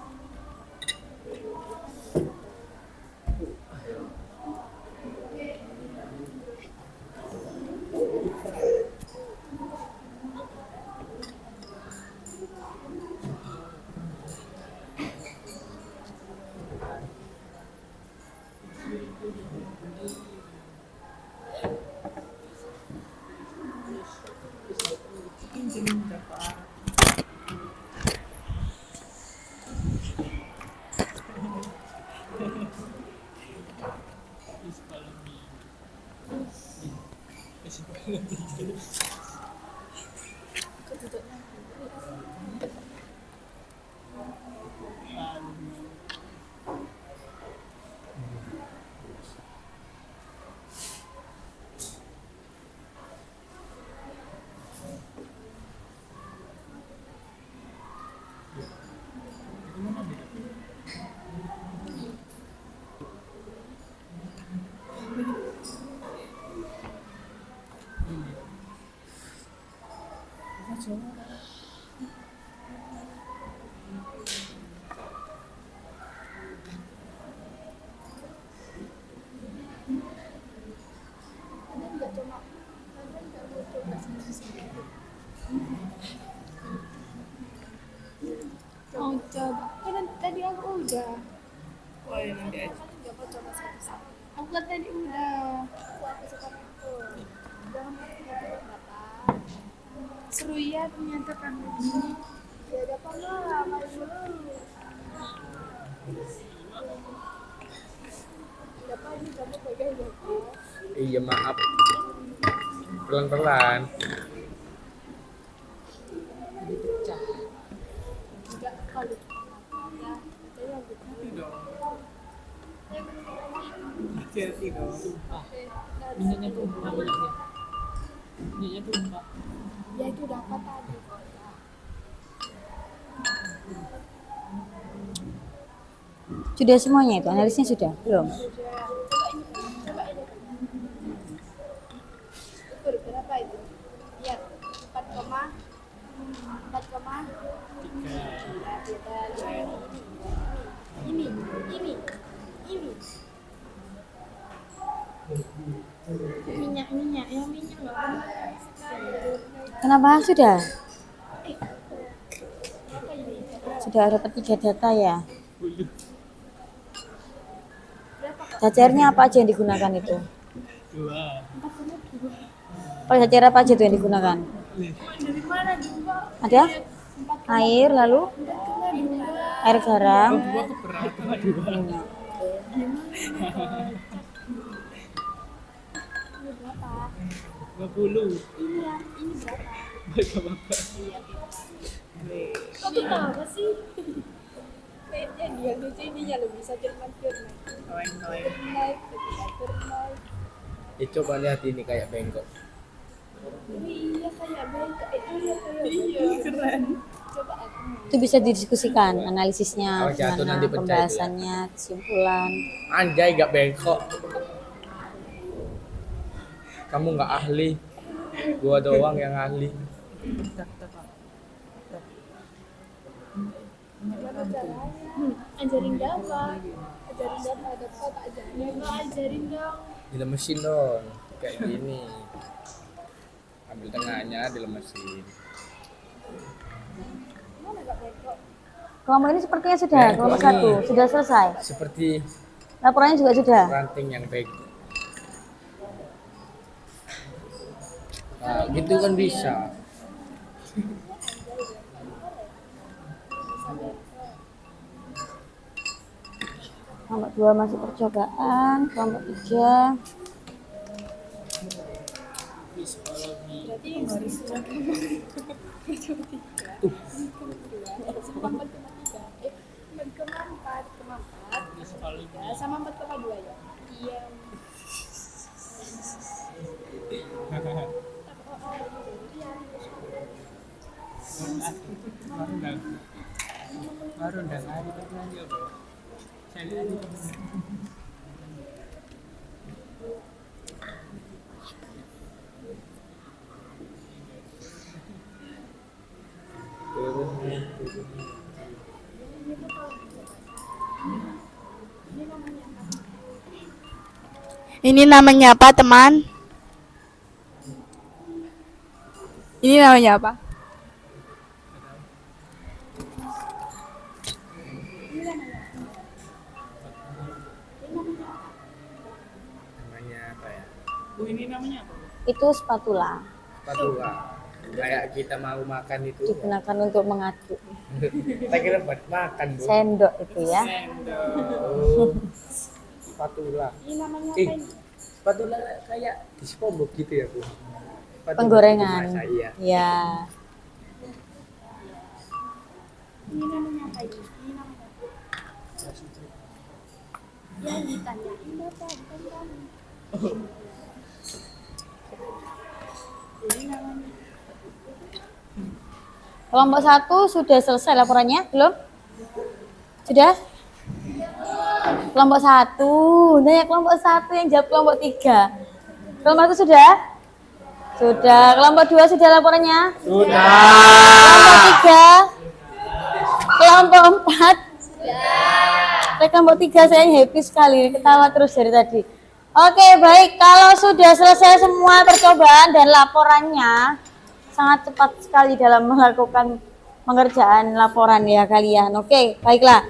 [SPEAKER 6] Mau coba. Kan tadi aku udah. Oh ya nanti aja. Coba satu-satu. Aku kan tadi udah. Seru ya ternyata kan.
[SPEAKER 3] Ya dapat lah, malu dulu. Dapat ini kamu pegang dapat.
[SPEAKER 2] Iya maaf. Pelan-pelan.
[SPEAKER 8] Hati-hati dong. Minyaknya tumpah, minyaknya. Minyaknya tumpah.
[SPEAKER 3] Ya itu dapat tadi.
[SPEAKER 1] Sudah semuanya itu, analisnya sudah? Belum?
[SPEAKER 3] Ukur berapa itu? Lihat 4 koma. Ini.
[SPEAKER 6] Minyak yang minyak nggak benar.
[SPEAKER 1] Kenapa sudah? Sudah dapat 3 data ya? Cacarnya apa aja yang digunakan itu?
[SPEAKER 8] Dua.
[SPEAKER 1] Cacar apa aja itu yang digunakan?
[SPEAKER 6] Dari mana juga?
[SPEAKER 1] Ada? Air, lalu? Air garam.
[SPEAKER 8] Dua keberatan. Dua.
[SPEAKER 3] Ini berapa?
[SPEAKER 8] 20.
[SPEAKER 3] Ini berapa?
[SPEAKER 8] Bapak-bapak.
[SPEAKER 3] Kok kenapa sih? Kayaknya dia lucu ininya lo bisa firman. Naik.
[SPEAKER 2] Coba lihat ini kayak bengkok.
[SPEAKER 3] Iya kayak bengkok. Iya kayak
[SPEAKER 6] Iya, keren.
[SPEAKER 3] Coba aku.
[SPEAKER 1] Itu bisa didiskusikan analisisnya,
[SPEAKER 2] Kalau jatuh
[SPEAKER 1] gimana
[SPEAKER 2] nanti pecah itu ya.
[SPEAKER 1] pembahasannya, kesimpulan.
[SPEAKER 2] Anjay gak bengkok. Kamu nggak ahli. Gua doang yang ahli.
[SPEAKER 3] Gimana caranya?
[SPEAKER 6] Ajarin apa? Ajarin apa? Ada kau tak ajarin? Ya nggak ajarin dong.
[SPEAKER 2] Dilemesin dong kayak gini. Ambil tengahnya, dilemesin.
[SPEAKER 1] Kelompok ini sepertinya sudah,
[SPEAKER 2] Ya,
[SPEAKER 1] kelompok
[SPEAKER 2] ini.
[SPEAKER 1] 1 sudah selesai.
[SPEAKER 2] Seperti
[SPEAKER 1] Laporannya juga sudah.
[SPEAKER 2] ranting yang baik. Nah, gitu kan bisa.
[SPEAKER 1] Kelompok 2 masih percobaan, kelompok 3
[SPEAKER 6] Berarti harus sama 4,4 sama 4,2 ya. Iya.
[SPEAKER 8] Baru udah hari tapi nanti apa? Saya lihat di
[SPEAKER 7] Ini namanya apa, teman? Ini namanya apa?
[SPEAKER 2] Namanya apa ya?
[SPEAKER 8] Bu, ini namanya apa?
[SPEAKER 1] itu spatula
[SPEAKER 2] Spatula. Kayak kita mau makan itu.
[SPEAKER 1] digunakan untuk mengaduk.
[SPEAKER 2] Kita kira buat makan, Bu.
[SPEAKER 1] Sendok itu ya.
[SPEAKER 2] Oh, spatula. Spatula kayak di SpongeBob gitu ya, Bu. Spatula
[SPEAKER 1] Penggorengan.
[SPEAKER 2] itu bahasa, iya.
[SPEAKER 1] Ya.
[SPEAKER 6] Ini namanya apa ini? Ini namanya apa? Ya ditanyain bapak, bukan kamu. Ini namanya.
[SPEAKER 1] Kelompok 1 sudah selesai laporannya? Belum? Sudah? Kelompok 1. Nah, ya kelompok 1 yang jawab kelompok 3. Kelompok 1 sudah? Sudah. Kelompok 2 sudah laporannya?
[SPEAKER 2] Sudah.
[SPEAKER 1] Kelompok 3? Kelompok 4? Kelompok 3 saya happy sekali, ketawa terus dari tadi. Oke, baik. Kalau sudah selesai semua percobaan dan laporannya, sangat cepat sekali dalam melakukan pengerjaan laporan ya kalian. Oke, baiklah.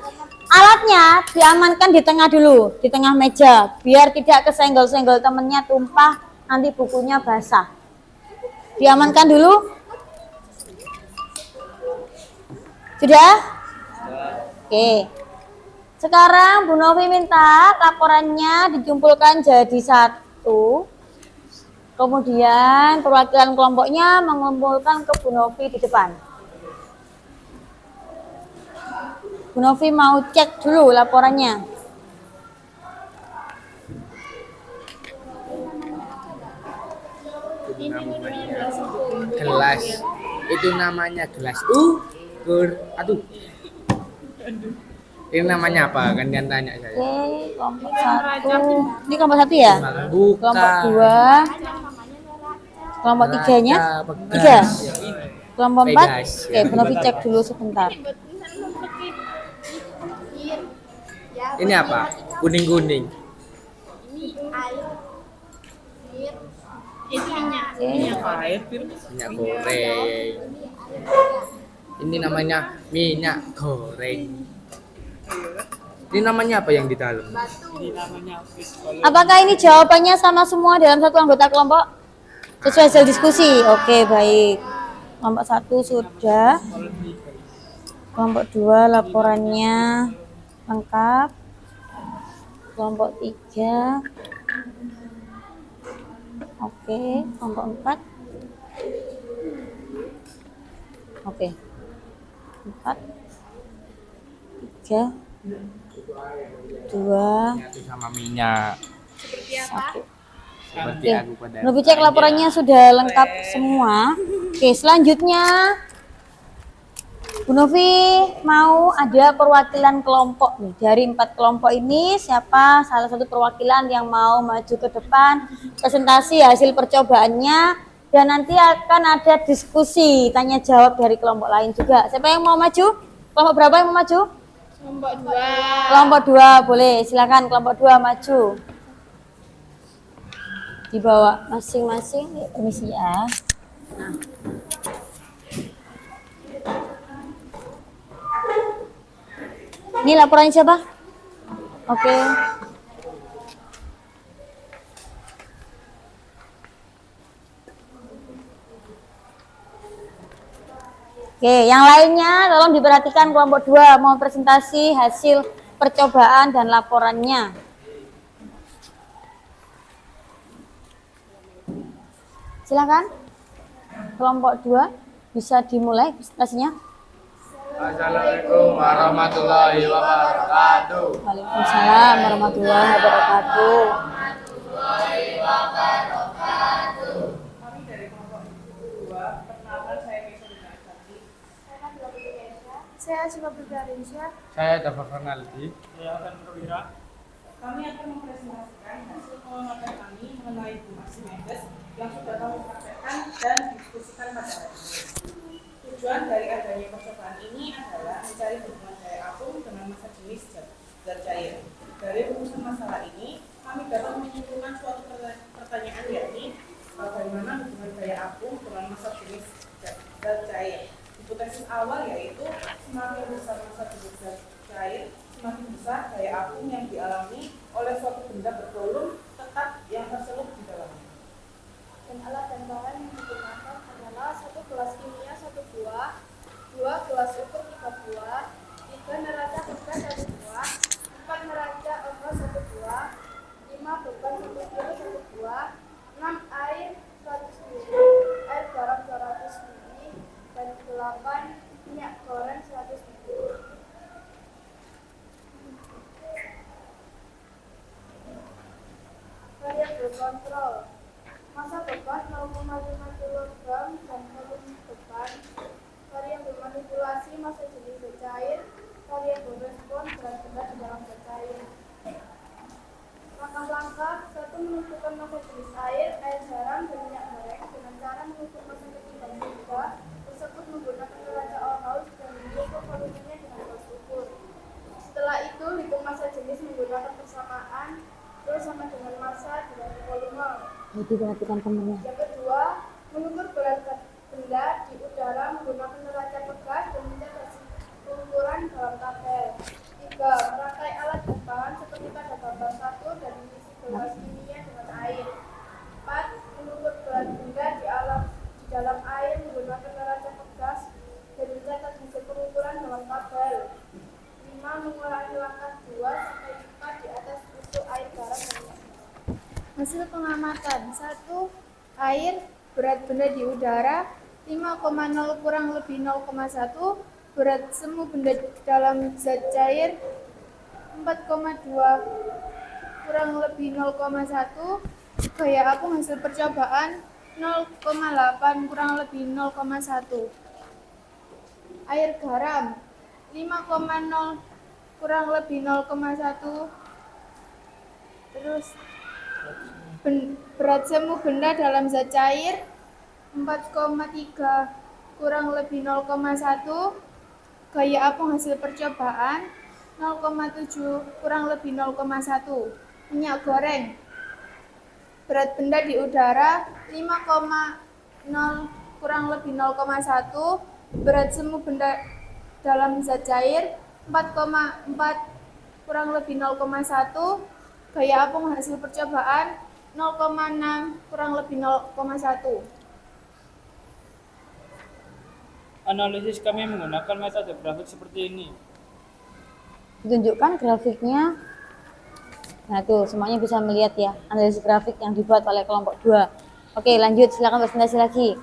[SPEAKER 1] Alatnya diamankan di tengah dulu, di tengah meja, biar tidak kesenggol-senggol temennya tumpah, nanti bukunya basah. Diamankan dulu. Sudah? Oke. Sekarang Bu Novi minta laporannya dikumpulkan jadi satu. Kemudian perwakilan kelompoknya mengumpulkan ke Bu Novi di depan. Bu Novi mau cek dulu laporannya.
[SPEAKER 2] Gelas. Itu namanya gelas. Aduh. Ini namanya apa? Gantian tanya saya.
[SPEAKER 1] Oke, kelompok 1. Ini kelompok 1 ya?
[SPEAKER 2] Bukan.
[SPEAKER 1] Kelompok 2. Kelompok 3-nya?
[SPEAKER 2] Raja,
[SPEAKER 1] 3. Kelompok 4.
[SPEAKER 2] Pegas.
[SPEAKER 1] Oke, Bu Novi cek dulu sebentar.
[SPEAKER 2] Ini apa? Kuning-kuning.
[SPEAKER 1] Oke.
[SPEAKER 2] Minyak goreng. Ini namanya minyak goreng. Ini namanya apa yang di dalam?
[SPEAKER 8] Ini namanya psikolog.
[SPEAKER 1] Apakah ini jawabannya sama semua dalam satu anggota kelompok? Sesuai hasil diskusi. Oke, baik. Kelompok 1 sudah. Kelompok 2 laporannya lengkap. Kelompok 3. Oke, kelompok 4. Oke. 4. 3. 2.
[SPEAKER 2] Itu sama minyak.
[SPEAKER 1] 1.
[SPEAKER 2] Seperti
[SPEAKER 1] Oke,
[SPEAKER 2] aku pada.
[SPEAKER 1] Novi cek laporannya sudah lengkap semua. Oke, selanjutnya Bu Novi mau ada perwakilan kelompok nih. Dari 4 kelompok ini siapa salah satu perwakilan yang mau maju ke depan, presentasi hasil percobaannya, dan nanti akan ada diskusi tanya jawab dari kelompok lain juga. Siapa yang mau maju? Kelompok berapa yang mau maju?
[SPEAKER 6] Kelompok 2.
[SPEAKER 1] Kelompok 2 boleh, silakan kelompok 2 maju. Dibawa masing-masing, ya, permisi ya. Nah. Ini laporan siapa? Oke. Oke, yang lainnya tolong diperhatikan kelompok 2 mau presentasi hasil percobaan dan laporannya. Silakan. Kelompok 2 bisa dimulai presentasinya.
[SPEAKER 2] Assalamualaikum warahmatullahi wabarakatuh.
[SPEAKER 1] Waalaikumsalam warahmatullahi wabarakatuh.
[SPEAKER 9] Kami dari kelompok 2, perkenalkan saya Keisha Dinasati.
[SPEAKER 3] Saya Asma Bergarinsyah.
[SPEAKER 2] Saya Dafa Fernaldi.
[SPEAKER 8] Saya akan perwira.
[SPEAKER 9] Kami akan mempresentasikan hasil pengamatan kami mengenai Humas Medes yang sudah kami praktekkan dan diskusikan pada hari ini. Tujuan dari adanya percobaan ini adalah mencari hubungan daya apung dengan massa jenis zat cair. Dari rumusan masalah ini, kami dapat menyimpulkan suatu pertanyaan, yakni bagaimana hubungan daya apung dengan massa jenis zat cair. Hipotesis awal yaitu semakin besar massa jenis zat cair, semakin besar daya apung yang dialami oleh suatu benda bervolume tetap yang tercelup di dalamnya.
[SPEAKER 3] Dan alat dan bahan yang digunakan adalah 1 gelas kimia 1 buah, 2 gelas ukur 3 buah, 3 neraca bekas 1 buah, 4 neraca ombak 1 buah, 5 beban 1 kilo 1 buah, 6 air 100 ml, air garam 200 ml, dan 8 minyak goreng 100 ml. Variabel kontrol. Massa beban 0,5 kg dan volume beban. Variabel manipulasi massa jenis zat cair. Variabel respon berat benda di dalam zat cair. Langkah-langkah: 1. Menentukan massa jenis air garam, dan minyak goreng dengan cara mengukur massa ketimbang tiga tersebut menggunakan neraca Ohlhaus dan mengukur volumenya dengan gelas ukur. Setelah itu, hitung massa jenis menggunakan persamaan Rho sama dengan massa dibagi volume.
[SPEAKER 1] Diperhatikan temannya.
[SPEAKER 3] Yang kedua, mengukur berat benda di udara menggunakan neraca pegas dan mencatat ukuran dalam tabel. 3. Merangkai alat dan bahan seperti pada gambar 1 dan mengisi gelas kimia dengan air. 4. Mengukur berat benda di dalam air menggunakan neraca pegas dan mencatat hasil pengukuran dalam tabel. 5. Mengulangi langkah 2 sampai 4 di atas untuk air garam dan minyak. Hasil pengamatan: 1. Air, berat benda di udara 5,0 kurang lebih 0,1, berat semu benda dalam zat cair 4,2 kurang lebih 0,1, gaya apung hasil percobaan 0,8 kurang lebih 0,1. Air garam 5,0 kurang lebih 0,1. Terus berat semu benda dalam zat cair 4,3 kurang lebih 0,1, gaya apung hasil percobaan 0,7 kurang lebih 0,1. Minyak goreng, berat benda di udara 5,0 kurang lebih 0,1, berat semu benda dalam zat cair 4,4 kurang lebih 0,1, gaya apung hasil percobaan 0,6 kurang lebih 0,1.
[SPEAKER 8] Analisis kami menggunakan metode grafik seperti ini.
[SPEAKER 1] Ditunjukkan grafiknya. Nah tuh semuanya bisa melihat ya analisis grafik yang dibuat oleh kelompok 2. Oke lanjut, silakan presentasi lagi.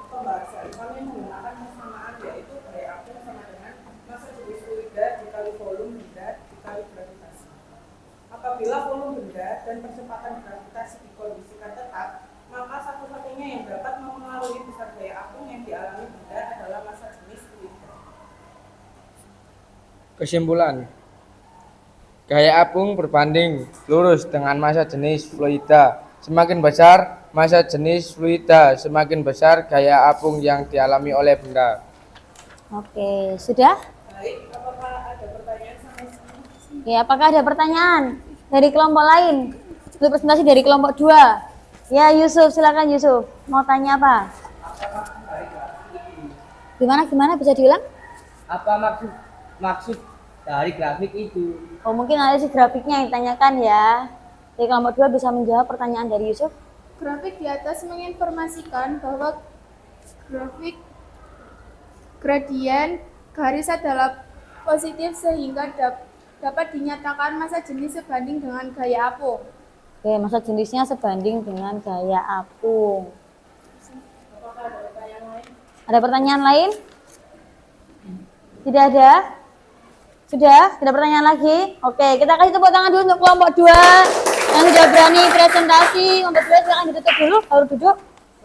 [SPEAKER 9] Pembahasan kami menggunakan persamaan, yaitu gaya apung sama dengan massa jenis fluida dikali volume benda dikali gravitasi. Apabila volume benda dan percepatan gravitasi dikondisikan tetap, maka satu-satunya yang dapat mempengaruhi besar gaya apung yang dialami benda adalah massa jenis fluida.
[SPEAKER 2] Kesimpulan: gaya apung berbanding lurus dengan massa jenis fluida. Semakin besar massa jenis fluida, semakin besar gaya apung yang dialami oleh benda.
[SPEAKER 1] Oke, sudah?
[SPEAKER 9] Baik, apakah ada pertanyaan sampai sini?
[SPEAKER 1] Ya, apakah ada pertanyaan dari kelompok lain? Untuk presentasi dari kelompok 2. Ya, Yusuf, silakan Yusuf. Mau tanya apa? Gimana bisa diulang?
[SPEAKER 10] Apa maksud dari grafik itu?
[SPEAKER 1] Oh, mungkin ada si grafiknya yang ditanyakan ya. Dari kelompok 2 bisa menjawab pertanyaan dari Yusuf.
[SPEAKER 7] Grafik di atas menginformasikan bahwa grafik gradien garis adalah positif sehingga dapat dinyatakan massa jenis sebanding dengan gaya apung.
[SPEAKER 1] Oke, massa jenisnya sebanding dengan gaya apung. Ada pertanyaan lain? Tidak ada? Sudah? Tidak pertanyaan lagi? Oke, kita kasih tepuk tangan dulu untuk kelompok 2 yang sudah berani presentasi. Kelompok 2 silakan ditutup dulu, baru duduk.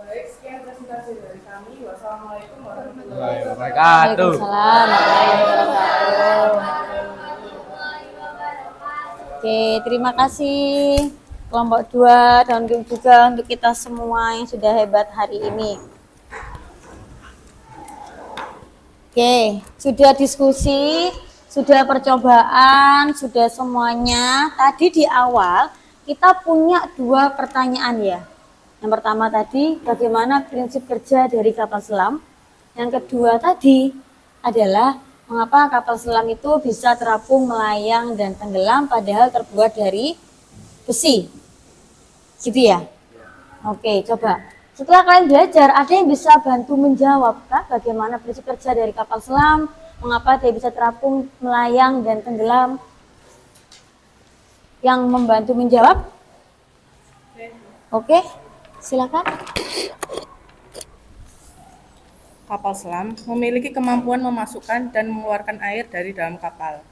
[SPEAKER 9] Baik, sekian presentasi dari kami. Wassalamualaikum warahmatullahi
[SPEAKER 2] Wabarakatuh.
[SPEAKER 1] Waalaikumsalam warahmatullahi wabarakatuh. Oke, terima kasih kelompok 2 dan juga untuk kita semua yang sudah hebat hari ini. Oke, sudah diskusi, sudah percobaan, sudah semuanya. Tadi di awal kita punya 2 pertanyaan ya. Yang pertama tadi bagaimana prinsip kerja dari kapal selam. Yang kedua tadi adalah mengapa kapal selam itu bisa terapung, melayang, dan tenggelam padahal terbuat dari besi. Gitu ya? Oke, coba. Setelah kalian belajar, ada yang bisa bantu menjawab kah bagaimana prinsip kerja dari kapal selam, mengapa dia bisa terapung, melayang, dan tenggelam? Yang membantu menjawab? Oke, silakan.
[SPEAKER 9] Kapal selam memiliki kemampuan memasukkan dan mengeluarkan air dari dalam kapal.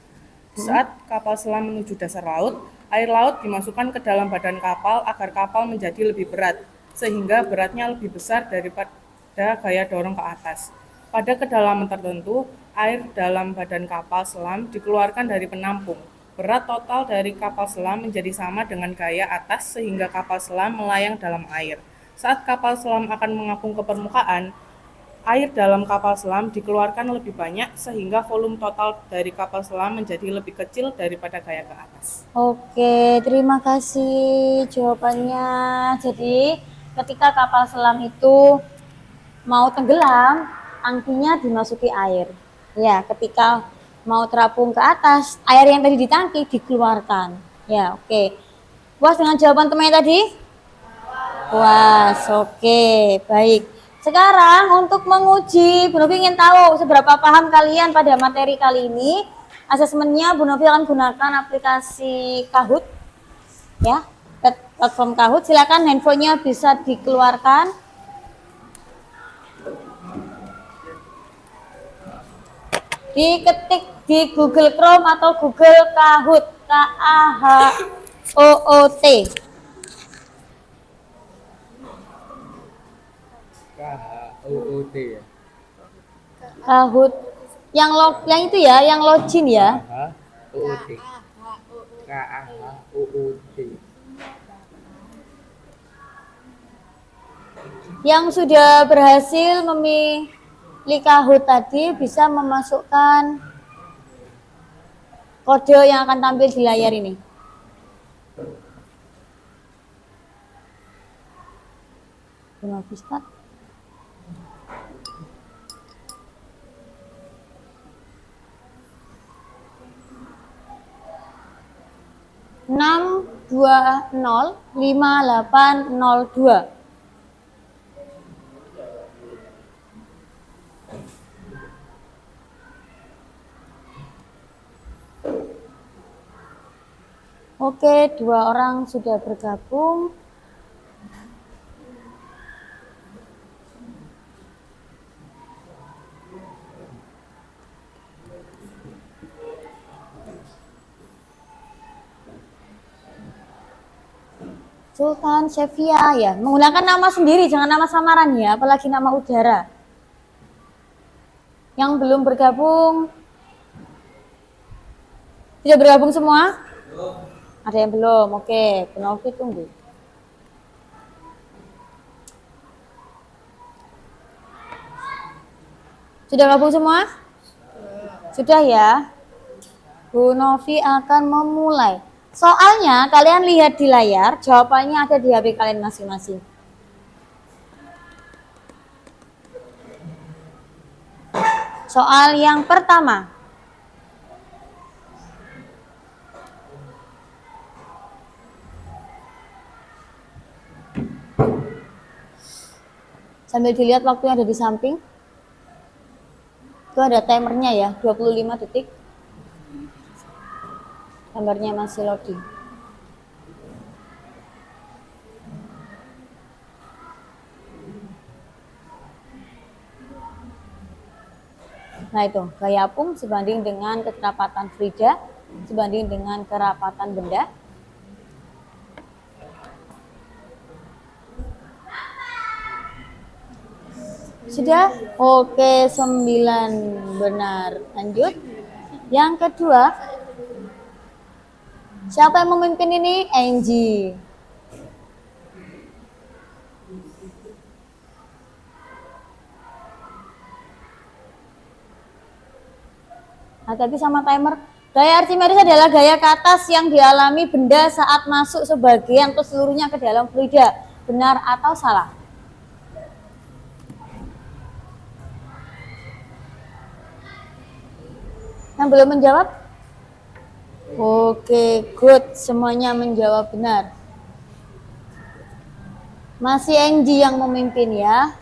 [SPEAKER 9] Saat kapal selam menuju dasar laut, air laut dimasukkan ke dalam badan kapal agar kapal menjadi lebih berat, sehingga beratnya lebih besar daripada gaya dorong ke atas. Pada kedalaman tertentu, air dalam badan kapal selam dikeluarkan dari penampung. Berat total dari kapal selam menjadi sama dengan gaya atas sehingga kapal selam melayang dalam air. Saat kapal selam akan mengapung ke permukaan, air dalam kapal selam dikeluarkan lebih banyak sehingga volume total dari kapal selam menjadi lebih kecil daripada gaya ke atas.
[SPEAKER 1] Oke, terima kasih jawabannya. Jadi, ketika kapal selam itu mau tenggelam, tangkinya dimasuki air. Ya, ketika mau terapung ke atas, air yang tadi di tangki dikeluarkan. Ya, oke. Puas dengan jawaban temannya tadi? Puas, oke, baik. Sekarang untuk menguji, Bu Novi ingin tahu seberapa paham kalian pada materi kali ini. Asesmennya Bu Novi akan gunakan aplikasi Kahoot, ya, platform Kahoot. Silakan handphonenya bisa dikeluarkan. Diketik di Google Chrome atau Google Kahoot, K-A-H-O-O-T.
[SPEAKER 2] KHOOT ya.
[SPEAKER 1] Kahoot yang itu ya, yang login ya.
[SPEAKER 2] KHOOT. KHOOT.
[SPEAKER 1] Yang sudah berhasil memilih Kahoot tadi bisa memasukkan kode yang akan tampil di layar ini. Start. Enam 205802. Oke, 2 orang sudah bergabung. Sultan Shevia ya, menggunakan nama sendiri, jangan nama samaran ya, apalagi nama udara. Yang belum bergabung, sudah bergabung semua? Ada yang belum? Oke, Bu Novi tunggu. Sudah gabung semua? Sudah ya? Bu Novi akan memulai. Soalnya kalian lihat di layar, jawabannya ada di HP kalian masing-masing. Soal yang pertama. Sambil dilihat waktunya ada di samping. Itu ada timernya ya, 25 detik. Gambarnya masih loading. Nah itu, gaya apung sebanding dengan kekerapatan Frida, sebanding dengan kerapatan benda. Sudah? Oke, 9 benar. Lanjut. Yang kedua, siapa yang memimpin ini? Angie. Hati-hati sama timer. Gaya Archimedes adalah gaya ke atas yang dialami benda saat masuk sebagian atau seluruhnya ke dalam fluida. Benar atau salah? Yang belum menjawab? Oke, good. Semuanya menjawab benar. Masih Angie yang memimpin ya.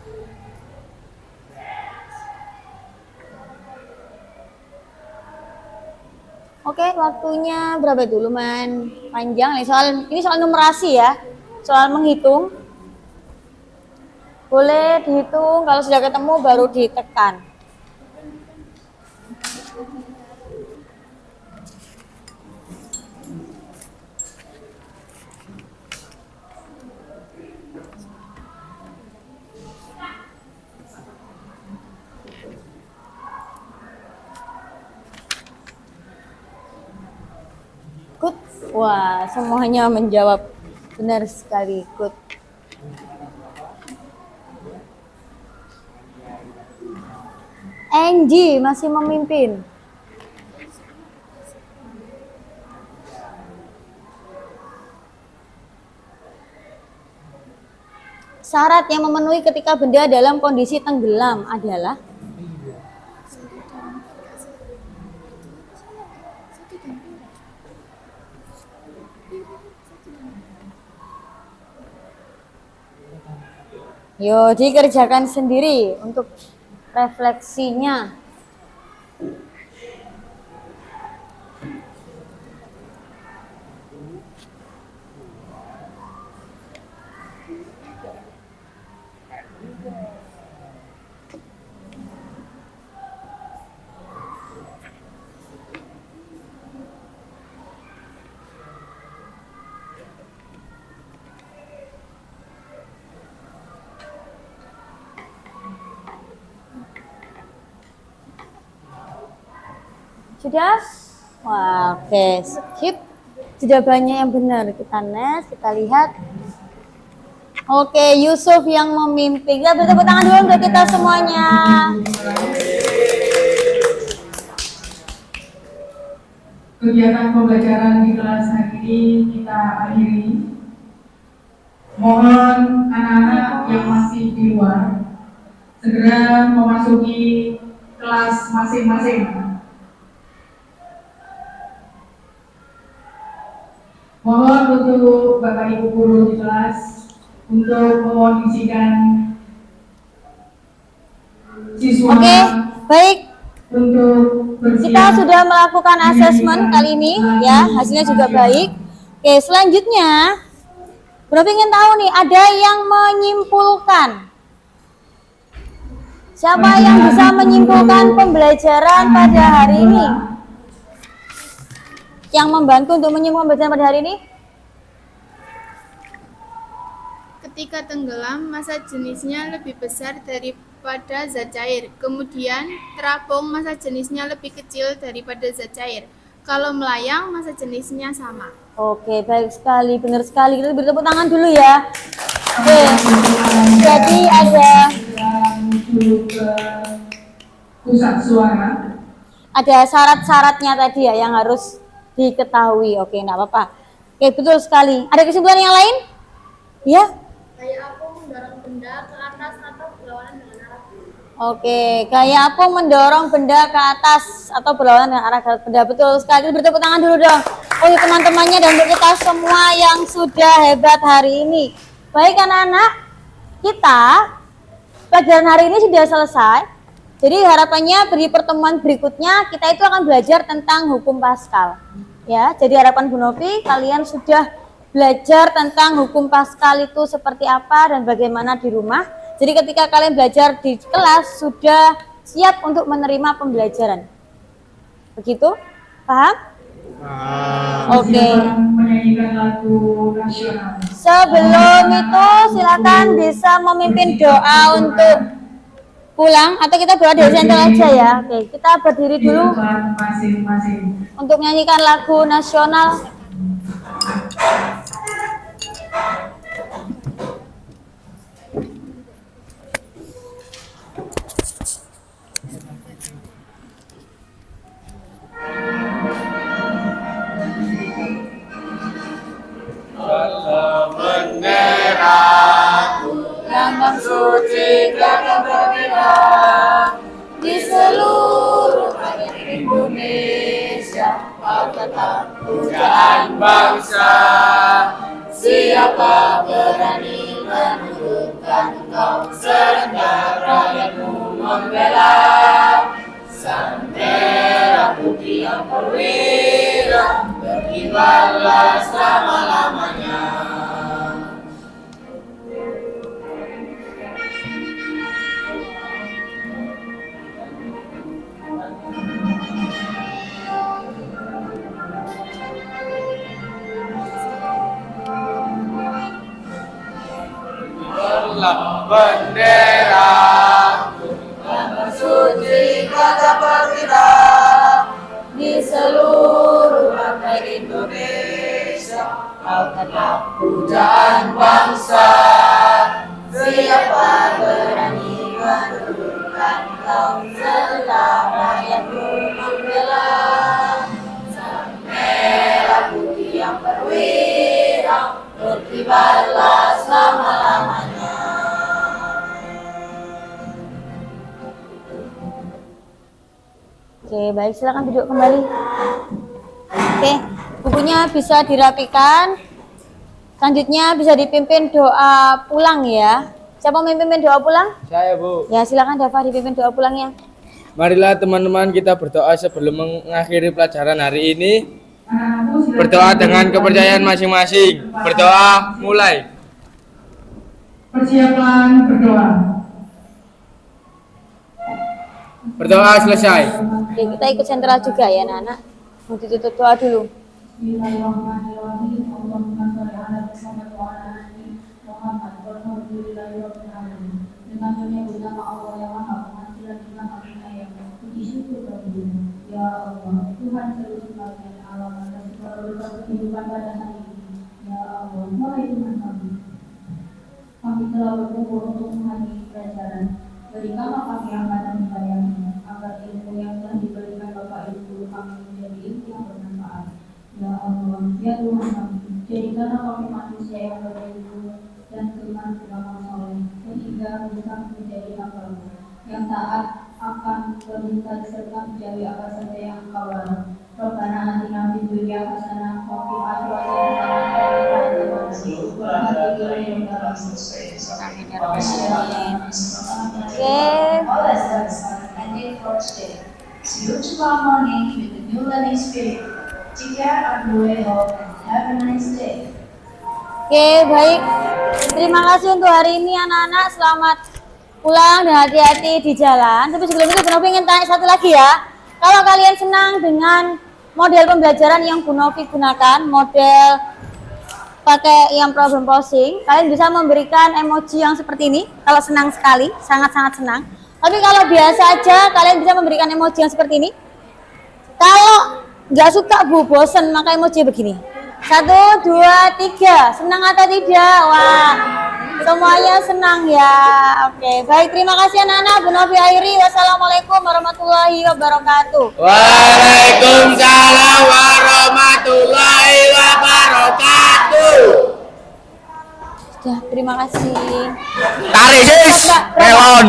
[SPEAKER 1] Oke, waktunya berapa dulu, lumayan panjang nih. Ini soal numerasi ya. Soal menghitung. Boleh dihitung, kalau sudah ketemu baru ditekan. Good. Wah, semuanya menjawab benar sekali. Good. Angie masih memimpin. Syarat yang memenuhi ketika benda dalam kondisi tenggelam adalah yo, dikerjakan sendiri untuk refleksinya. Sudah? Wah, oke, skip. Sudah banyak yang benar. Kita next, kita lihat. Oke, Yusuf yang memimpin. Kita beri tepuk tangan dulu untuk kita semuanya.
[SPEAKER 9] Kegiatan pembelajaran di kelas hari ini kita akhiri. Mohon anak-anak yang masih di luar segera memasuki kelas masing-masing. Mohon untuk Bapak Ibu guru di kelas untuk mengondisikan siswa.
[SPEAKER 1] Oke, baik.
[SPEAKER 9] Untuk
[SPEAKER 1] Kita sudah melakukan asesmen kali ini ya, hasilnya juga baik. Oke, selanjutnya Bro ingin tahu nih, ada yang menyimpulkan. Siapa yang bisa menyimpulkan pembelajaran pada hari ini? Yang membantu untuk menyimpulkan pembelajaran pada hari ini?
[SPEAKER 7] Ketika tenggelam, massa jenisnya lebih besar daripada zat cair. Kemudian, terapung massa jenisnya lebih kecil daripada zat cair. Kalau melayang, massa jenisnya sama.
[SPEAKER 1] Oke, baik sekali, benar sekali. Kita beri tepuk tangan dulu ya. Oke, jadi ada
[SPEAKER 9] pusat suara.
[SPEAKER 1] Ada syarat-syaratnya tadi ya yang harus diketahui. Oke, enggak apa-apa. Oke, betul sekali. Ada kesimpulan yang lain? Ya?
[SPEAKER 3] Kayak apung mendorong benda ke atas atau berlawanan dengan arah benda.
[SPEAKER 1] Oke, kayak apung mendorong benda ke atas atau berlawanan dengan arah benda. Betul sekali. Kita bertepuk tangan dulu dong untuk teman-temannya dan untuk kita semua yang sudah hebat hari ini. Baik anak-anak, kita pelajaran hari ini sudah selesai. Jadi harapannya di pertemuan berikutnya kita itu akan belajar tentang hukum Paskal. Ya, jadi harapan Bu Novi kalian sudah belajar tentang hukum Paskal itu seperti apa dan bagaimana di rumah. Jadi ketika kalian belajar di kelas sudah siap untuk menerima pembelajaran. Begitu? Paham? Oke.
[SPEAKER 9] Menyanyikan lagu nasional.
[SPEAKER 1] Sebelum itu silakan bisa memimpin doa untuk pulang atau kita doa dari sentral aja ya. Oke, kita berdiri dulu
[SPEAKER 9] Masing-masing.
[SPEAKER 1] untuk menyanyikan lagu nasional. Lambang suci Garuda berkibar di seluruh rakyat Indonesia. Kau tetap pujaan bangsa. Siapa berani menurunkan kau serendah rakyatmu membela. Sang merah putih yang perwira berkibarlah selama-lamanya. Bendera lambang suci kata berkibar di seluruh rakyat Indonesia. Kau tetap pujaan bangsa. Siapa berani menurunkan kau setelah rakyatmu membela. Sang merah putih yang perwira berkibarlah selama-lamanya. Oke, baik, silakan duduk kembali. Oke, bukunya bisa dirapikan. Selanjutnya bisa dipimpin doa pulang ya. Siapa mau memimpin doa pulang?
[SPEAKER 2] Saya, Bu.
[SPEAKER 1] Ya, silakan Dava dipimpin doa pulangnya.
[SPEAKER 2] Marilah teman-teman kita berdoa sebelum mengakhiri pelajaran hari ini. Berdoa dengan kepercayaan masing-masing. Berdoa mulai.
[SPEAKER 9] Persiapan berdoa.
[SPEAKER 2] Berdoa selesai.
[SPEAKER 1] Oke, kita ikut sentral juga ya anak-anak. Mau ditutup doa dulu.
[SPEAKER 9] Bismillahirrahmanirrahim. Allahumma sholli ala Muhammad wa alhamdulillahirabbil alamin. Dengan menyebut nama Allah yang Maha Pengasih dan Penyayang, puji syukur bagi ya Allah, Tuhan seluruh bagian alam atas segala berkat kehidupan pada hari ini. Ya Allah, wahai Tuhan kami telah berkumpul untuk menghadiri pelajaran. Berikanlah kami rahmat dan hidayah-Mu, agar ilmu yang telah diberikan Bapak Ibu kami menjadi ilmu yang bermanfaat. Ya Allah, ya Tuhan kami, jadikanlah kami manusia yang berilmu dan beramal soleh, sehingga bisa menjadi hamba-Mu yang taat akan perintah serta menjauhi apa saja yang Engkau larang. Rabbana atina fid dunya hasanah wa fil akhirati
[SPEAKER 11] See you tomorrow morning with the new learning spirit. Take care of your way home and have a nice day.
[SPEAKER 1] Oke, baik. Terima kasih untuk hari ini anak-anak. Selamat pulang dan hati-hati di jalan. Tapi sebelum itu Bu Novi ingin tanya satu lagi ya. Kalau kalian senang dengan model pembelajaran yang Bu Novi gunakan, model pakai yang problem posing, kalian bisa memberikan emoji yang seperti ini. Kalau senang sekali, sangat-sangat senang. Tapi kalau biasa aja, kalian bisa memberikan emoji yang seperti ini. Kalau nggak suka Bu, bosen, maka emoji begini. 1, 2, 3. Senang atau tidak? Wah, semuanya senang ya. Oke, baik, terima kasih anak-anak. Bu Novi Airi, wassalamualaikum warahmatullahi wabarakatuh.
[SPEAKER 2] Waalaikumsalam warahmatullahi wabarakatuh.
[SPEAKER 1] Ya, terima kasih.
[SPEAKER 2] Tarik sis, melon.